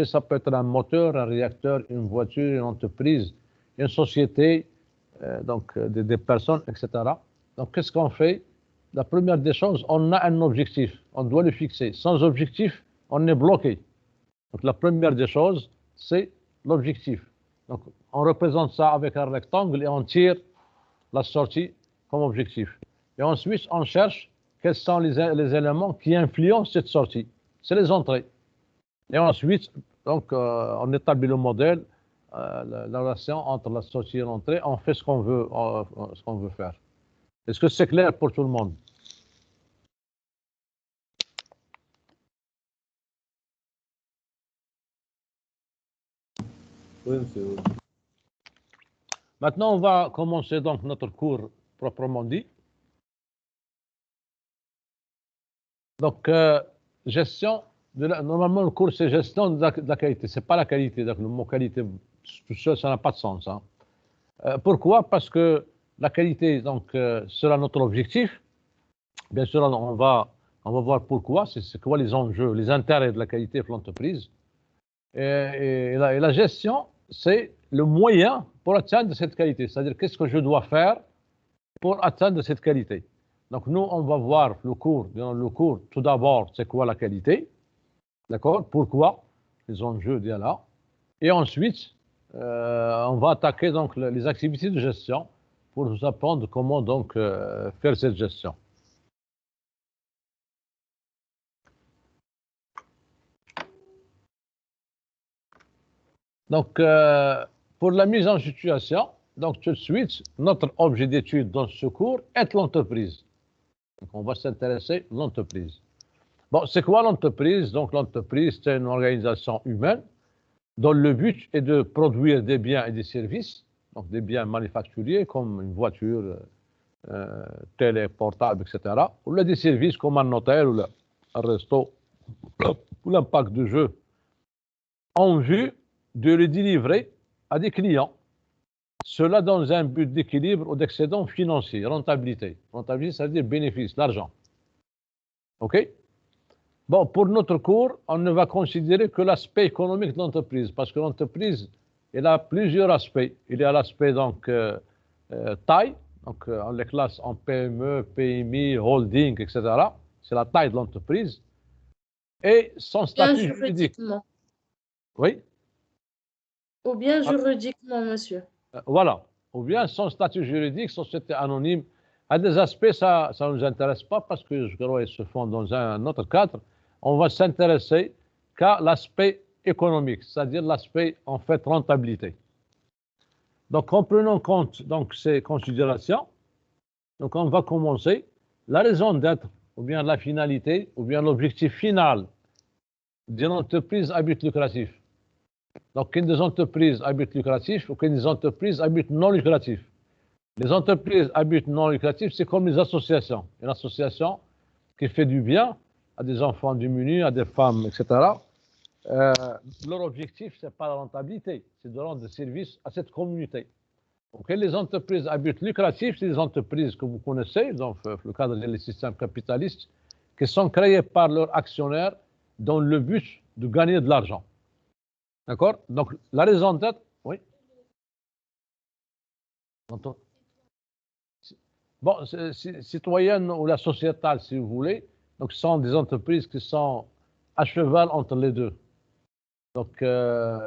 ça peut être un moteur, un réacteur, une voiture, une entreprise, une société, donc des personnes, etc. Donc, qu'est-ce qu'on fait? La première des choses, on a un objectif, on doit le fixer. Sans objectif, on est bloqué. Donc, la première des choses, c'est l'objectif. Donc, on représente ça avec un rectangle et on tire la sortie comme objectif. Et ensuite, on cherche quels sont les éléments qui influencent cette sortie. C'est les entrées. Et ensuite, donc, on établit le modèle, la relation entre la sortie et l'entrée. On fait ce qu'on veut faire. Est-ce que c'est clair pour tout le monde? Oui, monsieur. Maintenant, on va commencer donc notre cours proprement dit. Donc, gestion, normalement, le cours, c'est gestion de la qualité. Ce n'est pas la qualité. Donc, le mot qualité, tout seul, ça n'a pas de sens. Hein. Pourquoi? Parce que la qualité, donc, sera notre objectif. Bien sûr, on va voir pourquoi. C'est quoi les enjeux, les intérêts de la qualité de l'entreprise. Et la gestion, c'est le moyen pour atteindre cette qualité. C'est-à-dire, qu'est-ce que je dois faire pour atteindre cette qualité. Donc, nous, on va voir dans le cours, tout d'abord, c'est quoi la qualité, d'accord? Pourquoi? Les enjeux, il y a là. Et ensuite, on va attaquer donc les activités de gestion pour vous apprendre comment donc faire cette gestion. Donc, pour la mise en situation, donc tout de suite, notre objet d'étude dans ce cours est l'entreprise. Donc, on va s'intéresser à l'entreprise. Bon, c'est quoi l'entreprise? Donc, l'entreprise, c'est une organisation humaine dont le but est de produire des biens et des services, donc des biens manufacturiers comme une voiture, télé, portable, etc. Ou des services comme un hôtel ou un resto ou un parc de jeux en vue de les délivrer à des clients. Cela dans un but d'équilibre ou d'excédent financier, rentabilité. Rentabilité, ça veut dire bénéfice, l'argent. OK? Bon, pour notre cours, on ne va considérer que l'aspect économique de l'entreprise, parce que l'entreprise, elle a plusieurs aspects. Il y a l'aspect donc taille, donc on les classe en PME, PMI, holding, etc. C'est la taille de l'entreprise. Et son statut juridique. Oui? Ou bien juridiquement, monsieur. Voilà. Ou bien son statut juridique, société anonyme. À des aspects, ça ne nous intéresse pas parce que je crois qu'ils se font dans un autre cadre. On va s'intéresser qu'à l'aspect économique, c'est-à-dire l'aspect, en fait, rentabilité. Donc, en prenant compte donc, ces considérations, donc on va commencer la raison d'être, ou bien la finalité, ou bien l'objectif final d'une entreprise à but lucratif. Donc, des entreprises à but lucratif ou des entreprises à but non lucratif. Les entreprises à but non lucratif, c'est comme les associations. Une association qui fait du bien à des enfants démunis, à des femmes, etc. Leur objectif, ce n'est pas la rentabilité, c'est de rendre des services à cette communauté. Donc, les entreprises à but lucratif, c'est des entreprises que vous connaissez, dans le cadre des systèmes capitalistes, qui sont créées par leurs actionnaires dans le but de gagner de l'argent. D'accord? Donc, la raison d'être, oui. Bon, citoyenne ou la sociétale, si vous voulez, donc ce sont des entreprises qui sont à cheval entre les deux. Donc, leur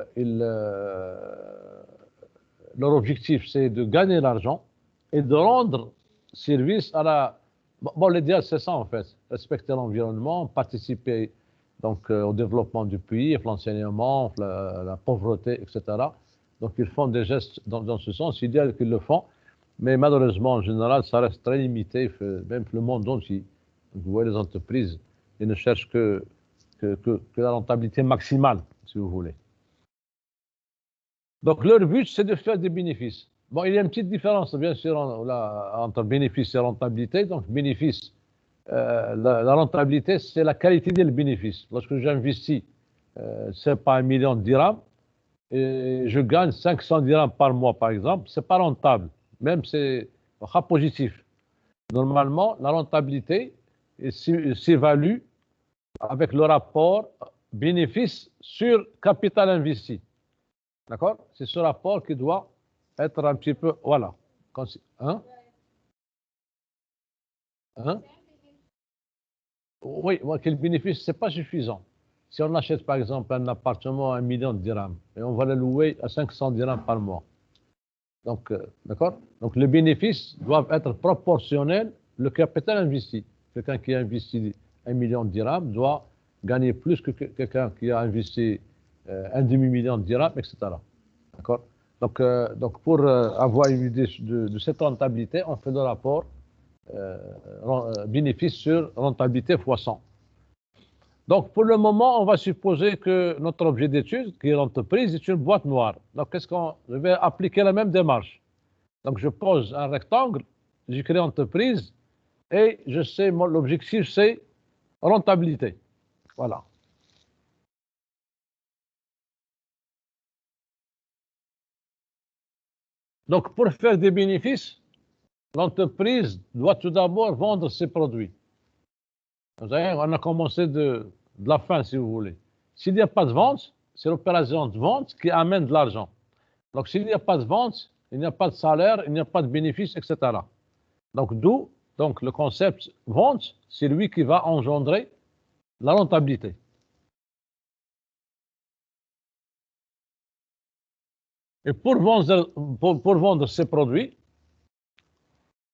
objectif, c'est de gagner l'argent et de rendre service à la... Bon, l'idéal, c'est ça, en fait. Respecter l'environnement, participer donc, au développement du pays, l'enseignement, la pauvreté, etc. Donc, ils font des gestes dans ce sens. C'est idéal qu'ils le font. Mais malheureusement, en général, ça reste très limité, même le monde entier. Vous voyez, les entreprises, ils ne cherchent que la rentabilité maximale, si vous voulez. Donc, leur but, c'est de faire des bénéfices. Bon, il y a une petite différence, bien sûr, entre bénéfice et rentabilité. Donc, bénéfice, la rentabilité, c'est la qualité des bénéfices. Lorsque j'investis, c'est pas 1 million de dirhams, et je gagne 500 dirhams par mois, par exemple, c'est pas rentable. Même c'est positif. Normalement, la rentabilité s'évalue avec le rapport bénéfice sur capital investi. D'accord? C'est ce rapport qui doit être un petit peu, voilà. Hein? Hein? Oui, quel bénéfice, ce n'est pas suffisant. Si on achète par exemple un appartement à 1 million de dirhams et on va le louer à 500 dirhams par mois. Donc, d'accord? Donc, les bénéfices doivent être proportionnels au capital investi. Quelqu'un qui a investi 1 million de dirhams doit gagner plus que quelqu'un qui a investi un demi-million de dirhams, etc. D'accord? Donc, pour avoir une idée de cette rentabilité, on fait le rapport bénéfice sur rentabilité fois 100. Donc, pour le moment, on va supposer que notre objet d'étude, qui est l'entreprise, est une boîte noire. Donc, je vais appliquer la même démarche. Donc, je pose un rectangle, j'écris entreprise, et je sais, l'objectif, c'est rentabilité. Voilà. Donc, pour faire des bénéfices, l'entreprise doit tout d'abord vendre ses produits. Vous savez, on a commencé de la fin, si vous voulez. S'il n'y a pas de vente, c'est l'opération de vente qui amène de l'argent. Donc, s'il n'y a pas de vente, il n'y a pas de salaire, il n'y a pas de bénéfice, etc. Donc, d'où le concept vente, c'est lui qui va engendrer la rentabilité. Et pour vendre ses produits,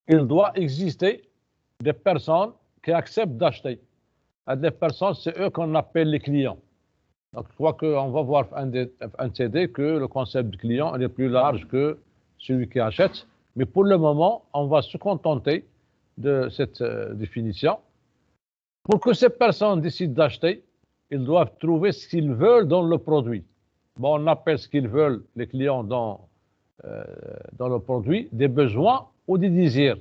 il doit exister des personnes qui acceptent d'acheter. Et des personnes, c'est eux qu'on appelle les clients. Donc, je crois qu'on va voir un TD que le concept de client est plus large que celui qui achète. Mais pour le moment, on va se contenter de cette définition. Pour que ces personnes décident d'acheter, ils doivent trouver ce qu'ils veulent dans le produit. Bon, on appelle ce qu'ils veulent, les clients, dans le produit, des besoins ou des désirs.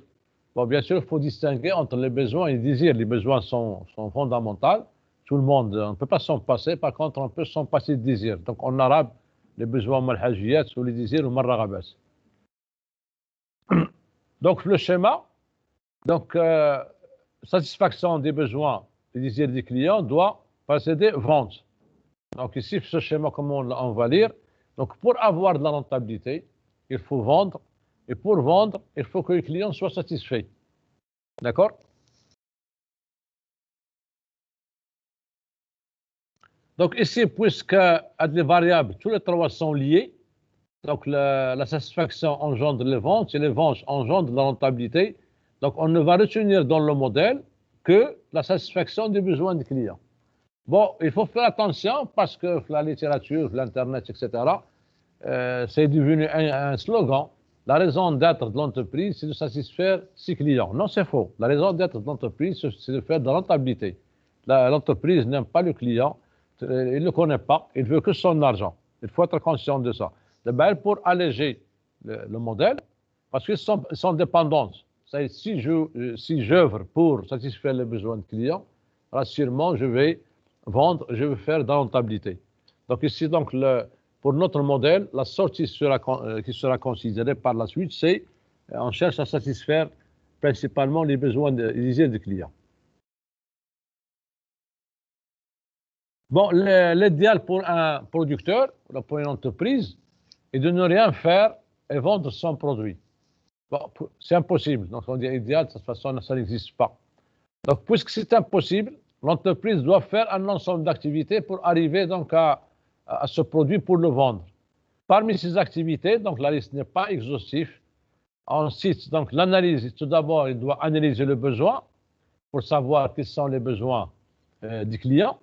Bon, bien sûr, il faut distinguer entre les besoins et les désirs. Les besoins sont fondamentaux. Tout le monde, on ne peut pas s'en passer. Par contre, on peut s'en passer de désirs. Donc, en arabe, les besoins malhajiyat ou les désirs ou marraghabas. Donc, le schéma, satisfaction des besoins et désirs des clients doit précéder vente. Donc, ici, ce schéma, comment on va lire? Donc, pour avoir de la rentabilité, il faut vendre. Et pour vendre, il faut que le client soit satisfait. D'accord? Donc ici, puisque les variables, tous les trois sont liés, donc la satisfaction engendre les ventes et les ventes engendrent la rentabilité. Donc on ne va retenir dans le modèle que la satisfaction des besoins du client. Bon, il faut faire attention parce que la littérature, l'Internet, etc., c'est devenu un slogan. La raison d'être de l'entreprise, c'est de satisfaire ses clients. Non, c'est faux. La raison d'être de l'entreprise, c'est de faire de la rentabilité. L'entreprise n'aime pas le client, il ne le connaît pas, il veut que son argent. Il faut être conscient de ça. D'abord, pour alléger le modèle, parce qu'ils sont dépendants. Si j'œuvre pour satisfaire les besoins du client, sûrement, je vais vendre, je vais faire de la rentabilité. Donc ici, pour notre modèle, la sortie qui sera considérée par la suite, c'est on cherche à satisfaire principalement les besoins et désirs du client. Bon, l'idéal pour un producteur, pour une entreprise, est de ne rien faire et vendre son produit. Bon, c'est impossible. Donc, on dit idéal, de toute façon, ça n'existe pas. Donc, puisque c'est impossible, l'entreprise doit faire un ensemble d'activités pour arriver donc à ce produit pour le vendre. Parmi ces activités, donc la liste n'est pas exhaustive. Ensuite, donc l'analyse, tout d'abord, il doit analyser le besoin pour savoir quels sont les besoins du client.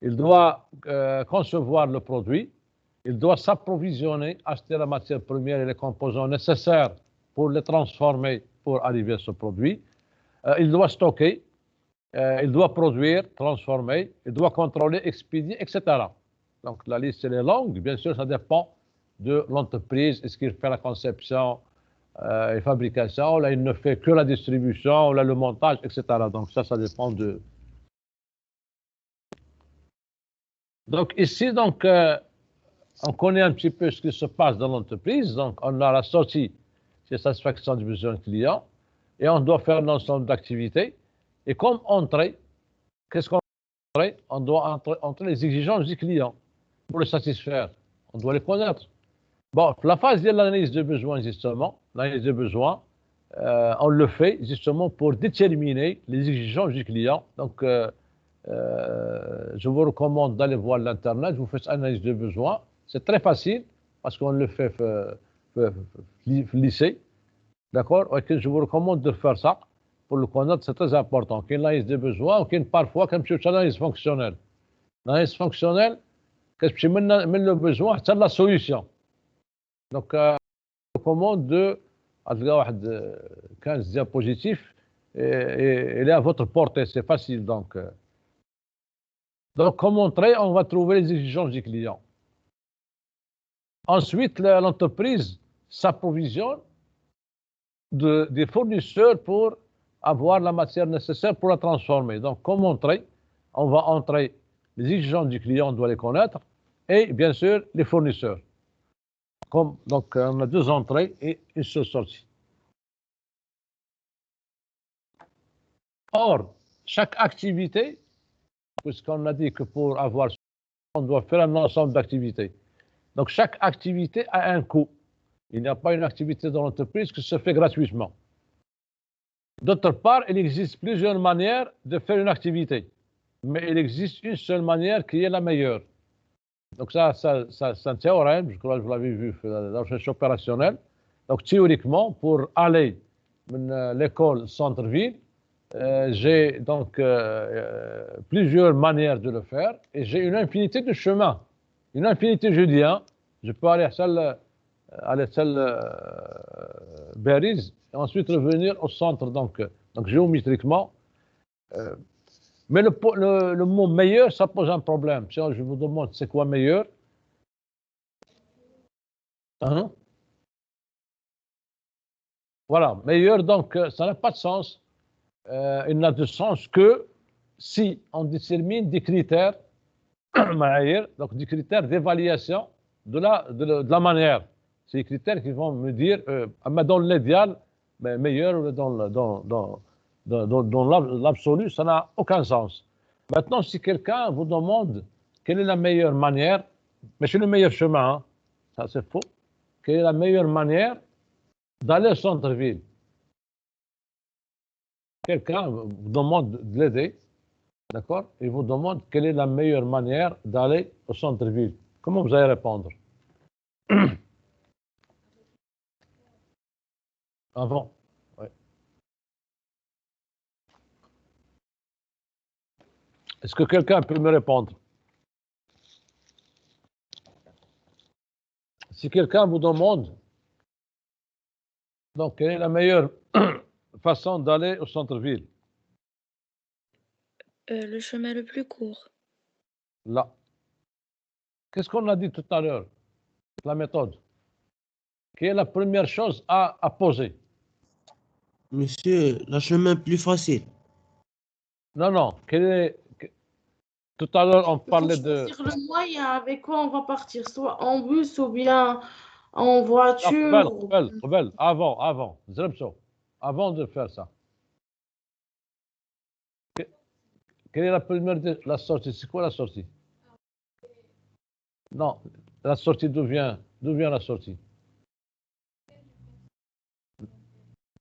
Il doit concevoir le produit. Il doit s'approvisionner, acheter la matière première et les composants nécessaires pour les transformer pour arriver à ce produit. Il doit stocker. Il doit produire, transformer. Il doit contrôler, expédier, etc. Donc la liste elle est longue. Bien sûr, ça dépend de l'entreprise. Est-ce qu'il fait la conception et fabrication? Là, il ne fait que la distribution, là, le montage, etc. Donc ça dépend de... Donc ici, on connaît un petit peu ce qui se passe dans l'entreprise. Donc on a la sortie, c'est satisfaction du besoin client. Et on doit faire un ensemble d'activités. Et comme entrée, qu'est-ce qu'on on doit entrer les exigences du client pour le satisfaire. On doit les connaître. Bon, la phase de l'analyse de besoins, justement, l'analyse de besoins, on le fait justement pour déterminer les exigences du client. Donc, je vous recommande d'aller voir l'Internet, vous faites analyse de besoins. C'est très facile parce qu'on le fait au lycée. D'accord? Je vous recommande de faire ça pour le connaître, c'est très important. Qu'il y ait l'analyse de besoins, ou qu'il y ait parfois comme une analyse fonctionnelle. L'analyse fonctionnelle, qu'est-ce que c'est le besoin, c'est la solution. Donc, je vous recommande de 15 diapositifs et il est à votre portée, c'est facile. Donc, comme montré, on va trouver les exigences du client. Ensuite, l'entreprise s'approvisionne des fournisseurs pour avoir la matière nécessaire pour la transformer. Donc, comme montré, on va entrer les exigences du client, on doit les connaître, et bien sûr, les fournisseurs. Donc, on a 2 entrées et une seule sortie. Or, chaque activité, puisqu'on a dit que pour avoir, on doit faire un ensemble d'activités. Donc, chaque activité a un coût. Il n'y a pas une activité dans l'entreprise qui se fait gratuitement. D'autre part, il existe plusieurs manières de faire une activité, mais il existe une seule manière qui est la meilleure. Donc ça c'est un théorème, je crois que vous l'avez vu dans la recherche opérationnelle. Donc théoriquement, pour aller de l'école centre-ville, j'ai donc plusieurs manières de le faire et j'ai une infinité de chemins. Une infinité, je dis, hein. Je peux aller à l'échelle Beriz et ensuite revenir au centre, donc géométriquement. Mais le mot meilleur, ça pose un problème. Si je vous demande c'est quoi meilleur, hein? Voilà, meilleur, donc ça n'a pas de sens. Il n'a de sens que si on détermine des critères, donc des critères d'évaluation de la manière. C'est des critères qui vont me dire, dans l'idéal, meilleur ou dans l'absolu, ça n'a aucun sens. Maintenant, si quelqu'un vous demande quelle est la meilleure manière, mais c'est le meilleur chemin, hein, ça c'est faux, quelle est la meilleure manière d'aller au centre-ville? Quelqu'un vous demande de l'aider, d'accord? Il vous demande quelle est la meilleure manière d'aller au centre-ville. Comment vous allez répondre? Avant. Ouais. Est-ce que quelqu'un peut me répondre? Si quelqu'un vous demande, donc, quelle est la meilleure façon d'aller au centre-ville? Le chemin le plus court. Là. Qu'est-ce qu'on a dit tout à l'heure? La méthode. Quelle est la première chose à poser? Monsieur, le chemin plus facile. Non. Tout à l'heure, on parlait de... Choisir le moyen avec quoi on va partir, soit en bus ou bien en voiture. Rebelle. Avant. Avant de faire ça. Quelle est la première la sortie? C'est quoi la sortie? Non, la sortie d'où vient la sortie?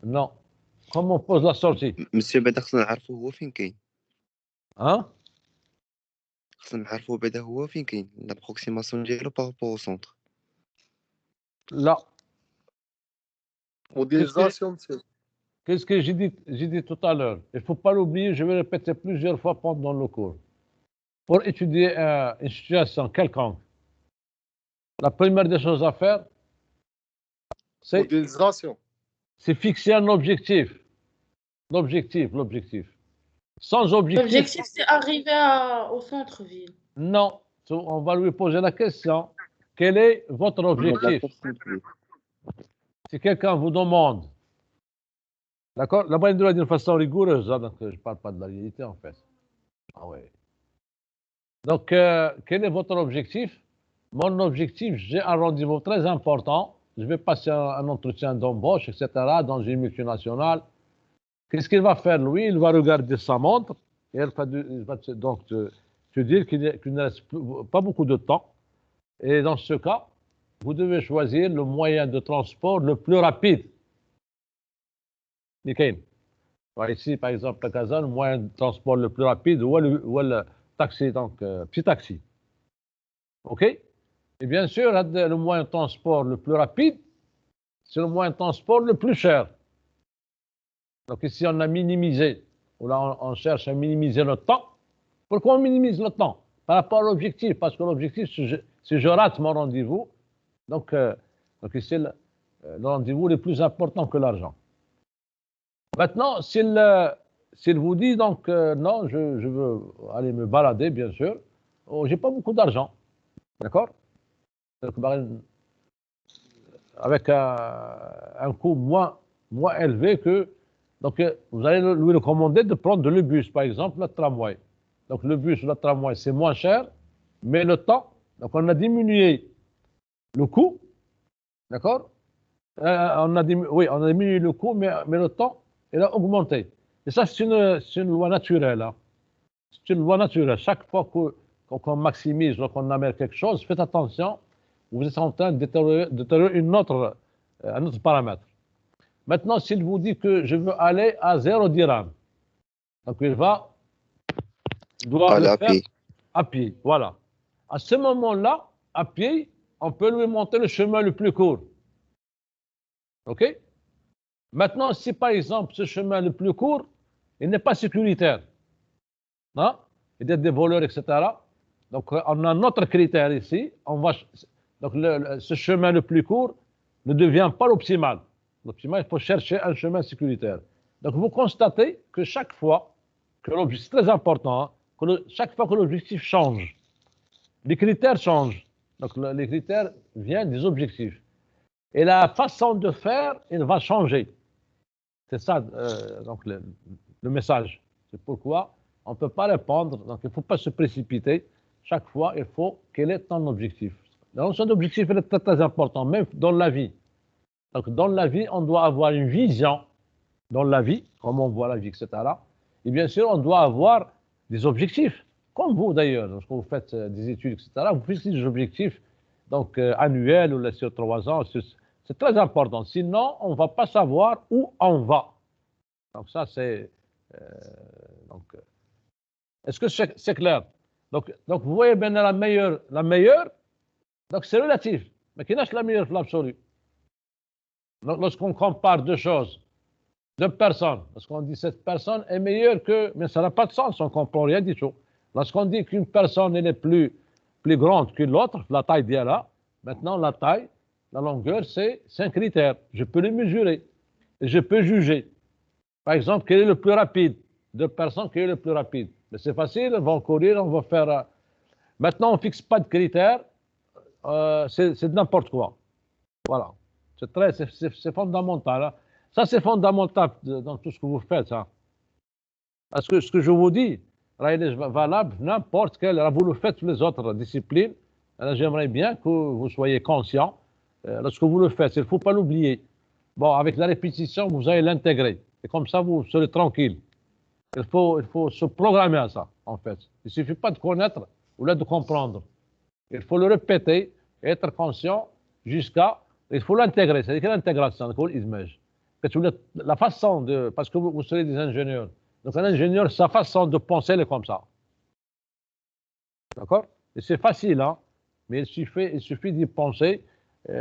Non. Comment on pose la sortie? مسيو بعدا خصنا نعرفو هو فين كاين Hein? خصنا نعرفو بعدا هو فين كاين لا بروكسيماسيون ديالو بارابور او سونتر Là. Modélisation, monsieur. Qu'est-ce que j'ai dit tout à l'heure? Il ne faut pas l'oublier, je vais répéter plusieurs fois pendant le cours. Pour étudier une situation quelconque, la première des choses à faire, Modélisation. c'est fixer un objectif. L'objectif. Sans objectif. L'objectif, c'est arriver au centre-ville. Non. On va lui poser la question. Quel est votre objectif? Si quelqu'un vous demande, d'accord? La moyenne de la d'une façon rigoureuse, hein, donc je ne parle pas de la réalité en fait. Ah ouais. Donc, quel est votre objectif? Mon objectif, j'ai un rendez-vous très important. Je vais passer un entretien d'embauche, etc., dans une multinationale. Qu'est-ce qu'il va faire, lui? Il va regarder sa montre. Et il va donc veut dire qu'il ne reste pas beaucoup de temps. Et dans ce cas, vous devez choisir le moyen de transport le plus rapide. Ici, par exemple, à Kazan, le moyen de transport le plus rapide, ou le taxi, donc petit taxi. OK? Et bien sûr, le moyen de transport le plus rapide, c'est le moyen de transport le plus cher. Donc ici, on a minimisé, ou là, on cherche à minimiser le temps. Pourquoi on minimise le temps? Par rapport à l'objectif, parce que l'objectif, si je rate mon rendez-vous, donc ici, le rendez-vous est plus important que l'argent. Maintenant, s'il vous dit, donc, non, je veux aller me balader, bien sûr, oh, j'ai pas beaucoup d'argent, d'accord? Avec un coût moins élevé que... Donc, vous allez lui recommander de prendre le bus, par exemple, le tramway. Donc, le bus ou le tramway, c'est moins cher, mais le temps, donc on a diminué le coût, d'accord? On a diminué le coût, mais le temps, il a augmenté. Et ça, c'est une loi naturelle. Hein. C'est une loi naturelle. Chaque fois qu'on maximise, qu'on amène quelque chose, faites attention, vous êtes en train de détériorer un autre paramètre. Maintenant, s'il vous dit que je veux aller à 0 dirham, donc il doit Aller le à faire pied. à pied. Voilà. À ce moment-là, à pied, on peut lui monter le chemin le plus court. OK? Maintenant, si par exemple ce chemin le plus court, il n'est pas sécuritaire, hein? Il y a des voleurs, etc. Donc, on a notre critère ici. Donc, ce chemin le plus court ne devient pas l'optimal. L'optimal, il faut chercher un chemin sécuritaire. Donc, vous constatez que chaque fois que l'objectif, c'est très important, hein, chaque fois que l'objectif change, les critères changent. Donc, les critères viennent des objectifs. Et la façon de faire, elle va changer. C'est ça, donc, le message. C'est pourquoi on ne peut pas répondre. Donc, il ne faut pas se précipiter. Chaque fois, il faut quel est ton objectif. La notion d'objectif, elle est très, très importante, même dans la vie. Donc, dans la vie, on doit avoir une vision dans la vie, comment on voit la vie, etc. Et bien sûr, on doit avoir des objectifs, comme vous d'ailleurs, lorsque vous faites des études, etc. Vous fixez des objectifs donc, annuels ou sur 3 ans. C'est très important. Sinon, on ne va pas savoir où on va. Donc, ça, c'est... est-ce que c'est clair? Donc, vous voyez bien la meilleure, donc c'est relatif. Mais qui n'est la meilleure pour l'absolu? Lorsqu'on compare deux choses, deux personnes, lorsqu'on dit cette personne est meilleure que... Mais ça n'a pas de sens, on ne comprend rien du tout. Lorsqu'on dit qu'une personne elle est plus grande que l'autre, la taille d'elle là, maintenant la taille, la longueur, c'est un critère. Je peux le mesurer. Et je peux juger. Par exemple, quel est le plus rapide? Deux personnes, quel est le plus rapide? Mais c'est facile, on va courir, on va faire... Maintenant, on ne fixe pas de critères, c'est de n'importe quoi. Voilà. C'est fondamental. Hein. Ça, c'est fondamental dans tout ce que vous faites. Hein. Parce que ce que je vous dis, il est valable n'importe quel. Vous le faites les autres disciplines. J'aimerais bien que vous soyez conscient. Lorsque vous le faites, il ne faut pas l'oublier. Bon, avec la répétition, vous allez l'intégrer. Et comme ça, vous serez tranquille. Il faut se programmer à ça, en fait. Il ne suffit pas de connaître ou là de comprendre. Il faut le répéter, être conscient jusqu'à... Il faut l'intégrer. C'est-à-dire que l'intégration, la façon de... Parce que vous serez des ingénieurs. Donc un ingénieur, sa façon de penser, elle est comme ça. D'accord? Et c'est facile, hein? Mais il suffit d'y penser et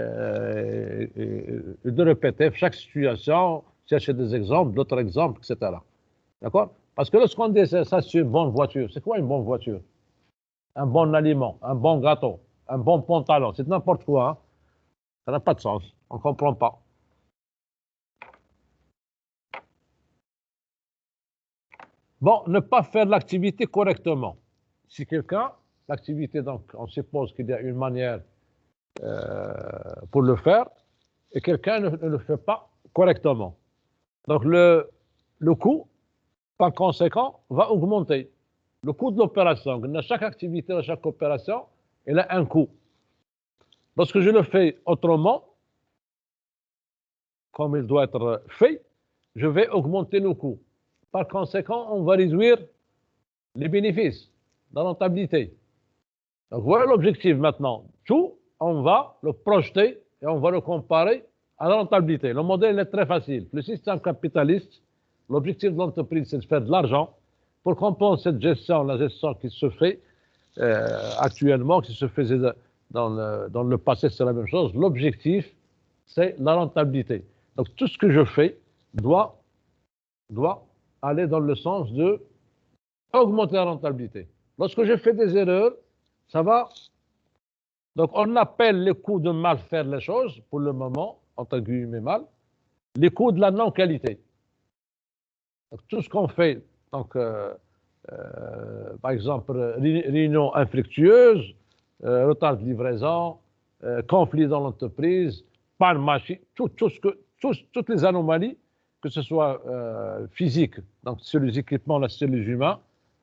de répéter chaque situation, chercher des exemples, d'autres exemples, etc. D'accord? Parce que lorsqu'on dit ça, c'est une bonne voiture. C'est quoi une bonne voiture? Un bon aliment, un bon gâteau, un bon pantalon. C'est n'importe quoi. Hein? Ça n'a pas de sens. On ne comprend pas. Bon, ne pas faire l'activité correctement. Si quelqu'un, l'activité, donc, on suppose qu'il y a une manière pour le faire, et quelqu'un ne le fait pas correctement. Donc, le coût, par conséquent, va augmenter. Le coût de l'opération, dans chaque activité, dans chaque opération, il a un coût. Lorsque je le fais autrement, comme il doit être fait, je vais augmenter le coût. Par conséquent, on va réduire les bénéfices. la rentabilité. Donc voilà l'objectif maintenant. Tout, on va le projeter et on va le comparer à la rentabilité. Le modèle est très facile. Le système capitaliste, l'objectif de l'entreprise, c'est de faire de l'argent. Pour comprendre cette gestion, la gestion qui se fait actuellement, qui se faisait dans le passé, c'est la même chose. L'objectif, c'est la rentabilité. Donc tout ce que je fais doit aller dans le sens de augmenter la rentabilité. Lorsque je fais des erreurs, ça va. Donc on appelle les coûts de mal faire les choses, pour le moment, entre guillemets mal, les coûts de la non-qualité. Donc tout ce qu'on fait, donc, par exemple, réunion infructueuse, retard de livraison, conflit dans l'entreprise, panne machine, toutes les anomalies, que ce soit physique, donc sur les équipements, là, sur les humains,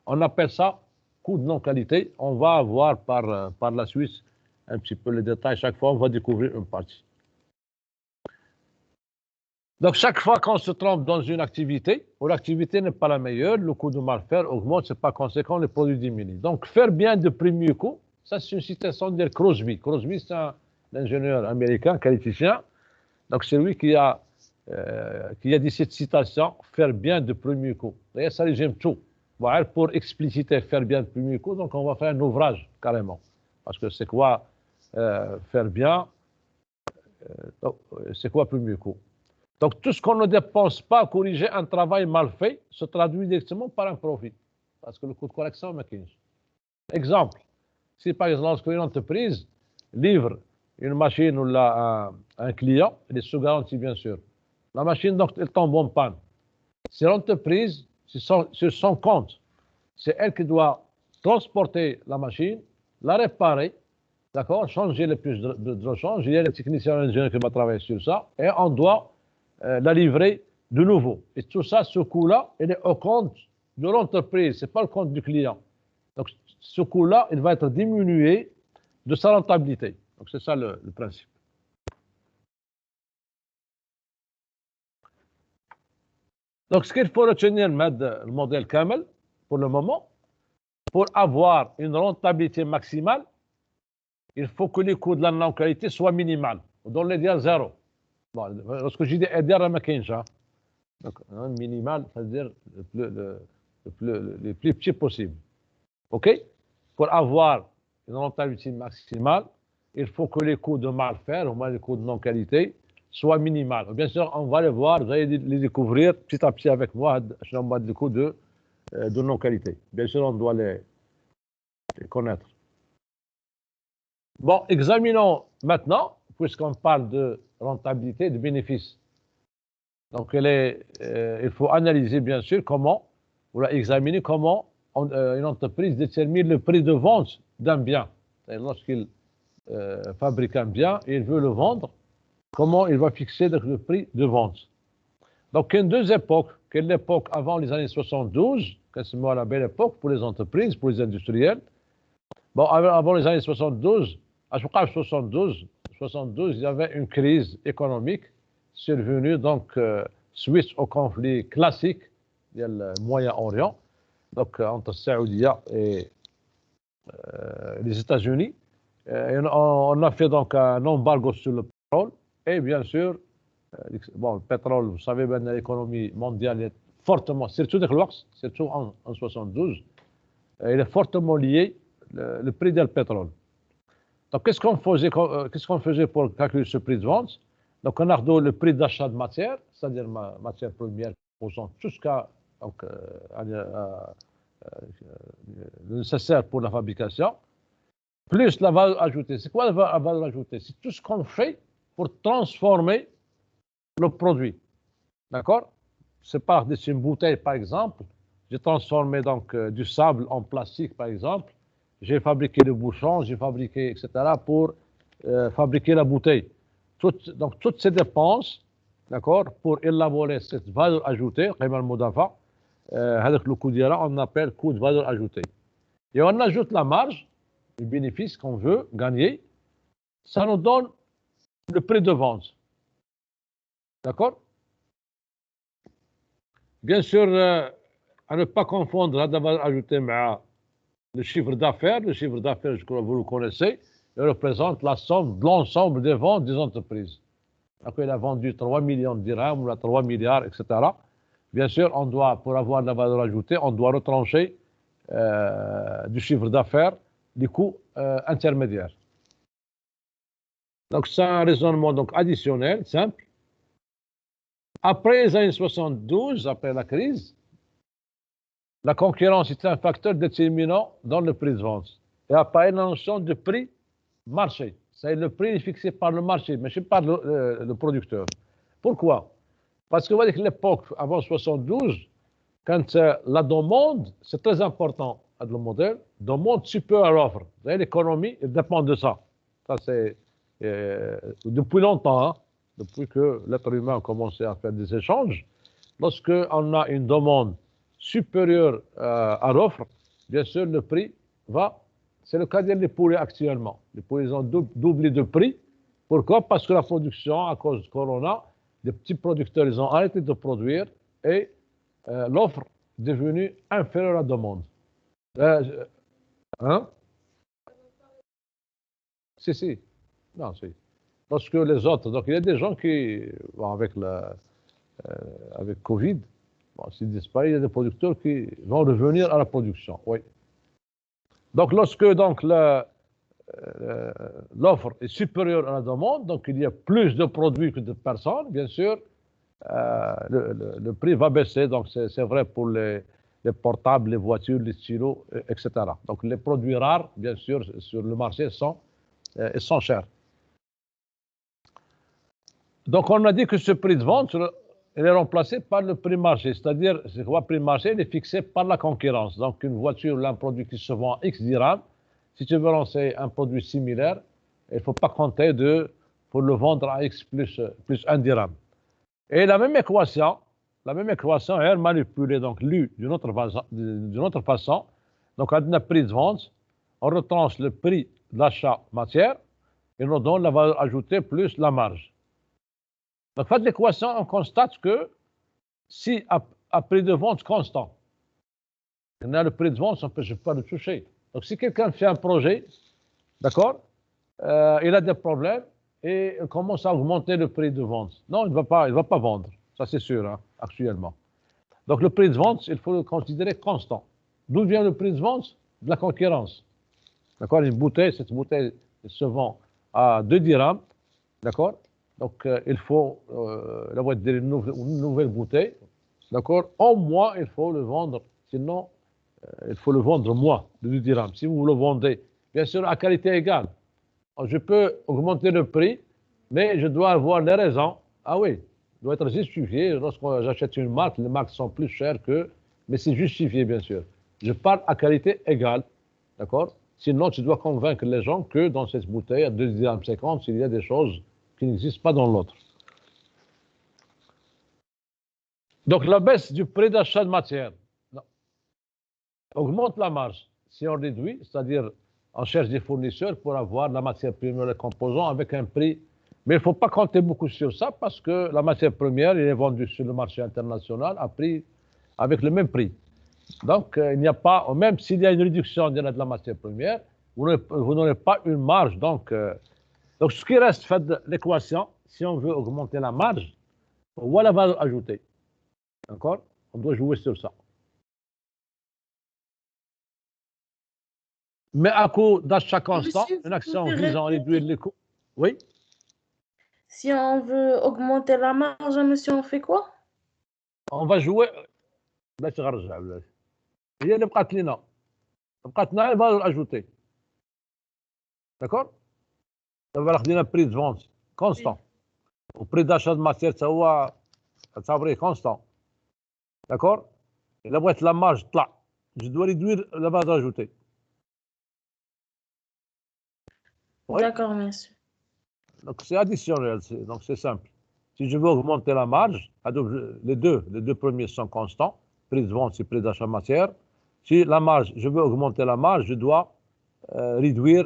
on appelle ça coût de non-qualité. On va avoir par la suite un petit peu les détails. Chaque fois, on va découvrir une partie. Donc, chaque fois qu'on se trompe dans une activité, où l'activité n'est pas la meilleure, le coût de mal faire augmente, c'est pas conséquent, les produits diminuent. Donc, faire bien de premier coup, ça c'est une citation de Crosby. Crosby, c'est un ingénieur américain, qualificien. Donc, c'est lui qui a dit cette citation, faire bien de premier coup. Et ça résume tout. Bon, pour expliciter faire bien de premier coup, donc on va faire un ouvrage carrément. Parce que c'est quoi faire bien, c'est quoi premier coup? Donc, tout ce qu'on ne dépense pas à corriger un travail mal fait se traduit directement par un profit. Parce que le coût de correction est maquillé. Exemple, si par exemple, lorsqu'une entreprise livre une machine ou un client, elle est sous garantie, bien sûr. La machine, donc, elle tombe en panne. C'est l'entreprise, sur son compte, c'est elle qui doit transporter la machine, la réparer, d'accord, changer les puces de rechange. Il y a les techniciens et ingénieurs qui vont travailler sur ça, et on doit la livrer de nouveau. Et tout ça, ce coût-là, il est au compte de l'entreprise, ce n'est pas le compte du client. Donc, ce coût-là, il va être diminué de sa rentabilité. Donc, c'est ça le principe. Donc, ce qu'il faut retenir, le modèle Camel, pour le moment, pour avoir une rentabilité maximale, il faut que les coûts de la non-qualité soient minimales. Dans l'idéal, zéro. Bon, lorsque je dis idéal, ma kinja. Donc, minimal, c'est-à-dire le plus petit possible. OK? Pour avoir une rentabilité maximale, il faut que les coûts de mal faire, au moins les coûts de non-qualité, soient minimales. Bien sûr, on va les voir, vous allez les découvrir petit à petit avec moi, les coûts de non-qualité. Bien sûr, on doit les connaître. Bon, examinons maintenant, puisqu'on parle de rentabilité, de bénéfice. Donc, il faut analyser, bien sûr, comment, ou examiner comment une entreprise détermine le prix de vente d'un bien. Lorsqu'il fabrique un bien et il veut le vendre, comment il va fixer le prix de vente. Donc, il y a deux époques. Il y a l'époque avant les années 72, c'est moi la belle époque pour les entreprises, pour les industriels. Bon, avant les années 72, à 72, il y avait une crise économique survenue, donc, suite au conflit classique, il y a le Moyen-Orient, donc entre Saoudia et les États-Unis. On a fait donc un embargo sur le pétrole et bien sûr, bon, le pétrole, vous savez, ben, l'économie mondiale est fortement, surtout en 72, il est fortement lié le prix du pétrole. Donc, qu'est-ce qu'on faisait pour calculer ce prix de vente? Donc, on a le prix d'achat de matière, c'est-à-dire matière première, composante, tout ce qu'il le nécessaire pour la fabrication, plus la valeur ajoutée. C'est quoi la valeur ajoutée? C'est tout ce qu'on fait pour transformer le produit. D'accord? C'est par une bouteille, par exemple. J'ai transformé donc du sable en plastique, par exemple. J'ai fabriqué le bouchon, j'ai fabriqué, etc., pour fabriquer la bouteille. Donc, toutes ces dépenses, d'accord, pour élaborer cette valeur ajoutée, avec le coût d'IRA, on appelle coût de valeur ajoutée. Et on ajoute la marge, le bénéfice qu'on veut gagner, ça nous donne le prix de vente. D'accord? Bien sûr, à ne pas confondre la valeur ajoutée avec Le chiffre d'affaires, je crois que vous le connaissez, il représente la somme de l'ensemble des ventes des entreprises. Donc, il a vendu 3 millions de dirhams ou 3 milliards, etc. Bien sûr, on doit, pour avoir de la valeur ajoutée, on doit retrancher du chiffre d'affaires des coûts intermédiaires. Donc, c'est un raisonnement donc, additionnel, simple. Après les années 72, après la crise, la concurrence est un facteur déterminant dans le prix de vente. Il apparaît la notion de prix marché. C'est le prix fixé par le marché, mais pas par le producteur. Pourquoi? Parce que vous voyez que l'époque avant 72, quand la demande, c'est très important le modèle, demande supérieure à l'offre. Vous voyez, l'économie, elle dépend de ça. Ça, c'est depuis longtemps, hein, depuis que l'être humain a commencé à faire des échanges. Lorsqu'on a une demande supérieure à l'offre, bien sûr, le prix va. C'est le cas des poulets actuellement. Les poulets ont doublé de prix. Pourquoi? Parce que la production, à cause du corona, les petits producteurs, ils ont arrêté de produire et l'offre est devenue inférieure à la demande. Hein? Si. Non, si. Parce que les autres, donc il y a des gens qui, bon, avec Covid, bon, s'ils disparaissent, il y a des producteurs qui vont revenir à la production. Oui. Donc, lorsque l'offre est supérieure à la demande, donc il y a plus de produits que de personnes, bien sûr, le prix va baisser. Donc, c'est vrai pour les portables, les voitures, les stylos, etc. Donc, les produits rares, bien sûr, sur le marché sont chers. Donc, on a dit que ce prix de vente, il est remplacé par le prix marché. C'est-à-dire, c'est quoi, prix marché, il est fixé par la concurrence. Donc, une voiture ou un produit qui se vend X dirhams, si tu veux lancer un produit similaire, il ne faut pas compter pour le vendre à X plus 1 dirham. Et la même équation est manipulée, donc lue d'une autre façon. Donc, à un prix de vente, on retranche le prix d'achat matière et on donne la valeur ajoutée plus la marge. Donc, faites l'équation, on constate que si à prix de vente constant, on a le prix de vente, on ne peut pas le toucher. Donc, si quelqu'un fait un projet, d'accord, il a des problèmes et il commence à augmenter le prix de vente. Non, il ne va pas vendre. Ça, c'est sûr, hein, actuellement. Donc, le prix de vente, il faut le considérer constant. D'où vient le prix de vente? De la concurrence. D'accord, une bouteille, cette bouteille se vend à 2 dirhams, d'accord? Donc, il faut une nouvelle bouteille, d'accord? Au moins, il faut le vendre, sinon, il faut le vendre moins de 2 dirhams. Si vous le vendez, bien sûr, à qualité égale, je peux augmenter le prix, mais je dois avoir les raisons. Ah oui, doit être justifié. Lorsque j'achète une marque, les marques sont plus chères mais c'est justifié, bien sûr. Je parle à qualité égale, d'accord? Sinon, tu dois convaincre les gens que dans cette bouteille, à 2 dirhams 50, il y a des choses qui n'existent pas dans l'autre. Donc, la baisse du prix d'achat de matière augmente la marge. Si on réduit, c'est-à-dire on cherche des fournisseurs pour avoir la matière première, les composants avec un prix. Mais il ne faut pas compter beaucoup sur ça parce que la matière première, elle est vendue sur le marché international avec le même prix. Donc, il n'y a pas, même s'il y a une réduction de la matière première, vous n'aurez pas une marge. Donc, ce qui reste, fait de l'équation, si on veut augmenter la marge, ou la valeur ajoutée. D'accord? On doit jouer sur ça. Mais à coût d'achat constant, une action visant à réduire les coûts. Oui? Si on veut augmenter la marge, monsieur, on fait quoi? On va jouer. Il y a la valeur ajoutée. D'accord? Ça va leur donner un prix de vente constant. Au prix d'achat de matière, ça va constant. D'accord? Et la boîte, la marge, je dois réduire la valeur ajoutée. Oui? D'accord, monsieur. Donc, c'est additionnel, donc c'est simple. Si je veux augmenter la marge, les deux premiers sont constants. Prix de vente, c'est prix d'achat matière. Si la marge, je veux augmenter la marge, je dois réduire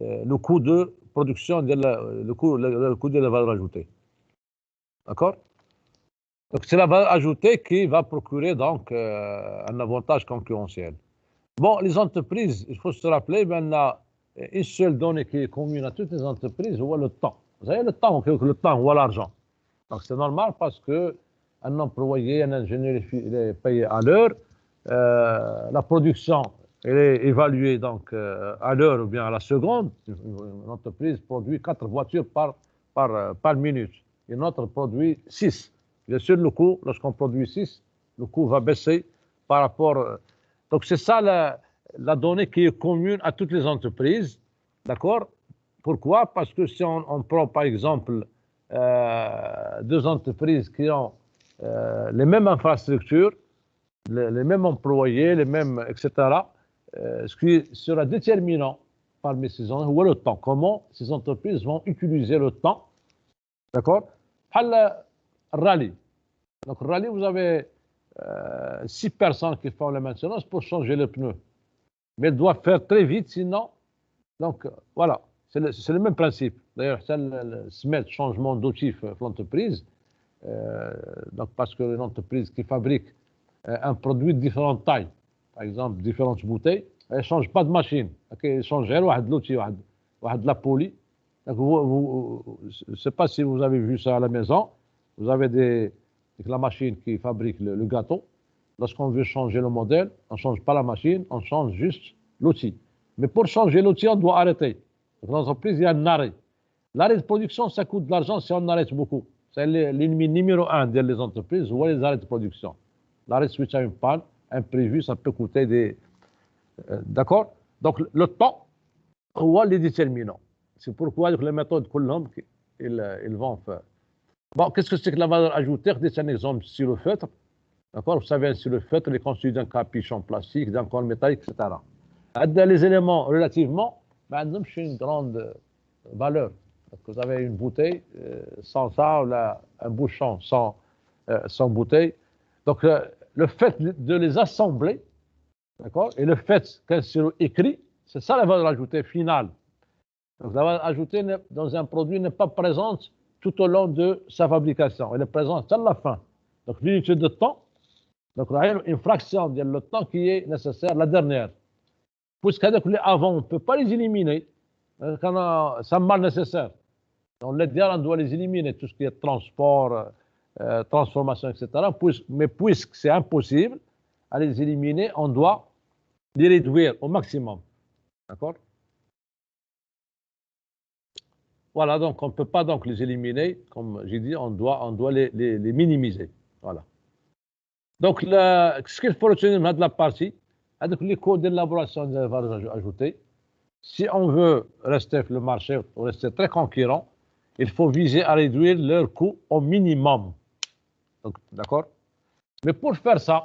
le coût de production, le coût de la valeur ajoutée. D'accord? Donc, c'est la valeur ajoutée qui va procurer donc un avantage concurrentiel. Bon, les entreprises, il faut se rappeler, ben, a une seule donnée qui est commune à toutes les entreprises, c'est le temps. Vous savez, le temps, ou l'argent. Donc c'est normal parce que un employé, un ingénieur, il est payé à l'heure. La production, elle est évaluée donc à l'heure ou bien à la seconde. Une entreprise produit 4 voitures par minute. Une autre produit 6. Bien sûr, le coût, lorsqu'on produit 6, le coût va baisser par rapport. Donc c'est ça la donnée qui est commune à toutes les entreprises. D'accord? Pourquoi? Parce que si on prend par exemple deux entreprises qui ont les mêmes infrastructures, les mêmes employés, les mêmes, etc., ce qui sera déterminant parmi ces entreprises, c'est le temps. Comment ces entreprises vont utiliser le temps. D'accord? Le rallye. Donc, le rallye, vous avez 6 personnes qui font la maintenance pour changer les pneus. Mais elles doivent faire très vite, sinon. Donc, voilà. C'est le même principe. D'ailleurs, c'est le SMET, changement d'outil pour l'entreprise. Donc, parce que une entreprise qui fabrique un produit de différentes tailles, par exemple, différentes bouteilles, elle ne change pas de machine. Elle change l'outil, de la poulie. Donc, je ne sais pas si vous avez vu ça à la maison. Vous avez la machine qui fabrique le gâteau. Lorsqu'on veut changer le modèle, on ne change pas la machine, on change juste l'outil. Mais pour changer l'outil, on doit arrêter. Dans l'entreprise, il y a un arrêt. L'arrêt de production, ça coûte de l'argent si on arrête beaucoup. C'est l'ennemi numéro 1 des entreprises, ou les arrêts de production. L'arrêt suite à une panne, imprévu, ça peut coûter des... D'accord? Donc, le temps, ou les déterminants. C'est pourquoi les méthodes, ils vont faire. Bon, qu'est-ce que c'est que la valeur ajoutée? C'est un exemple sur le feutre. D'accord? Vous savez, sur le feutre, il est constitué d'un capuchon plastique, d'un corps métallique, etc. Les éléments relativement, maintenant, c'est une grande valeur. Donc, vous avez une bouteille sans ça, ou un bouchon sans bouteille. Donc, le fait de les assembler, d'accord, et le fait qu'elles soient écrites, c'est ça la valeur ajoutée finale. Donc, la valeur ajoutée dans un produit n'est pas présente tout au long de sa fabrication. Elle est présente à la fin. Donc, l'unité de temps, donc, une fraction de le temps qui est nécessaire, la dernière. Puisqu'avec les avant, on ne peut pas les éliminer. C'est mal nécessaire. Donc, les derniers, on doit les éliminer, tout ce qui est transport, transformation, etc. Mais puisque c'est impossible à les éliminer, on doit les réduire au maximum. D'accord? Voilà, donc on ne peut pas donc les éliminer. Comme j'ai dit, on doit les minimiser. Voilà. Donc, ce qu'il faut retenir de la partie, avec les coûts d'élaboration des valeurs ajoutées, si on veut rester sur le marché ou rester très conquérant, il faut viser à réduire leurs coûts au minimum. D'accord? Mais pour faire ça,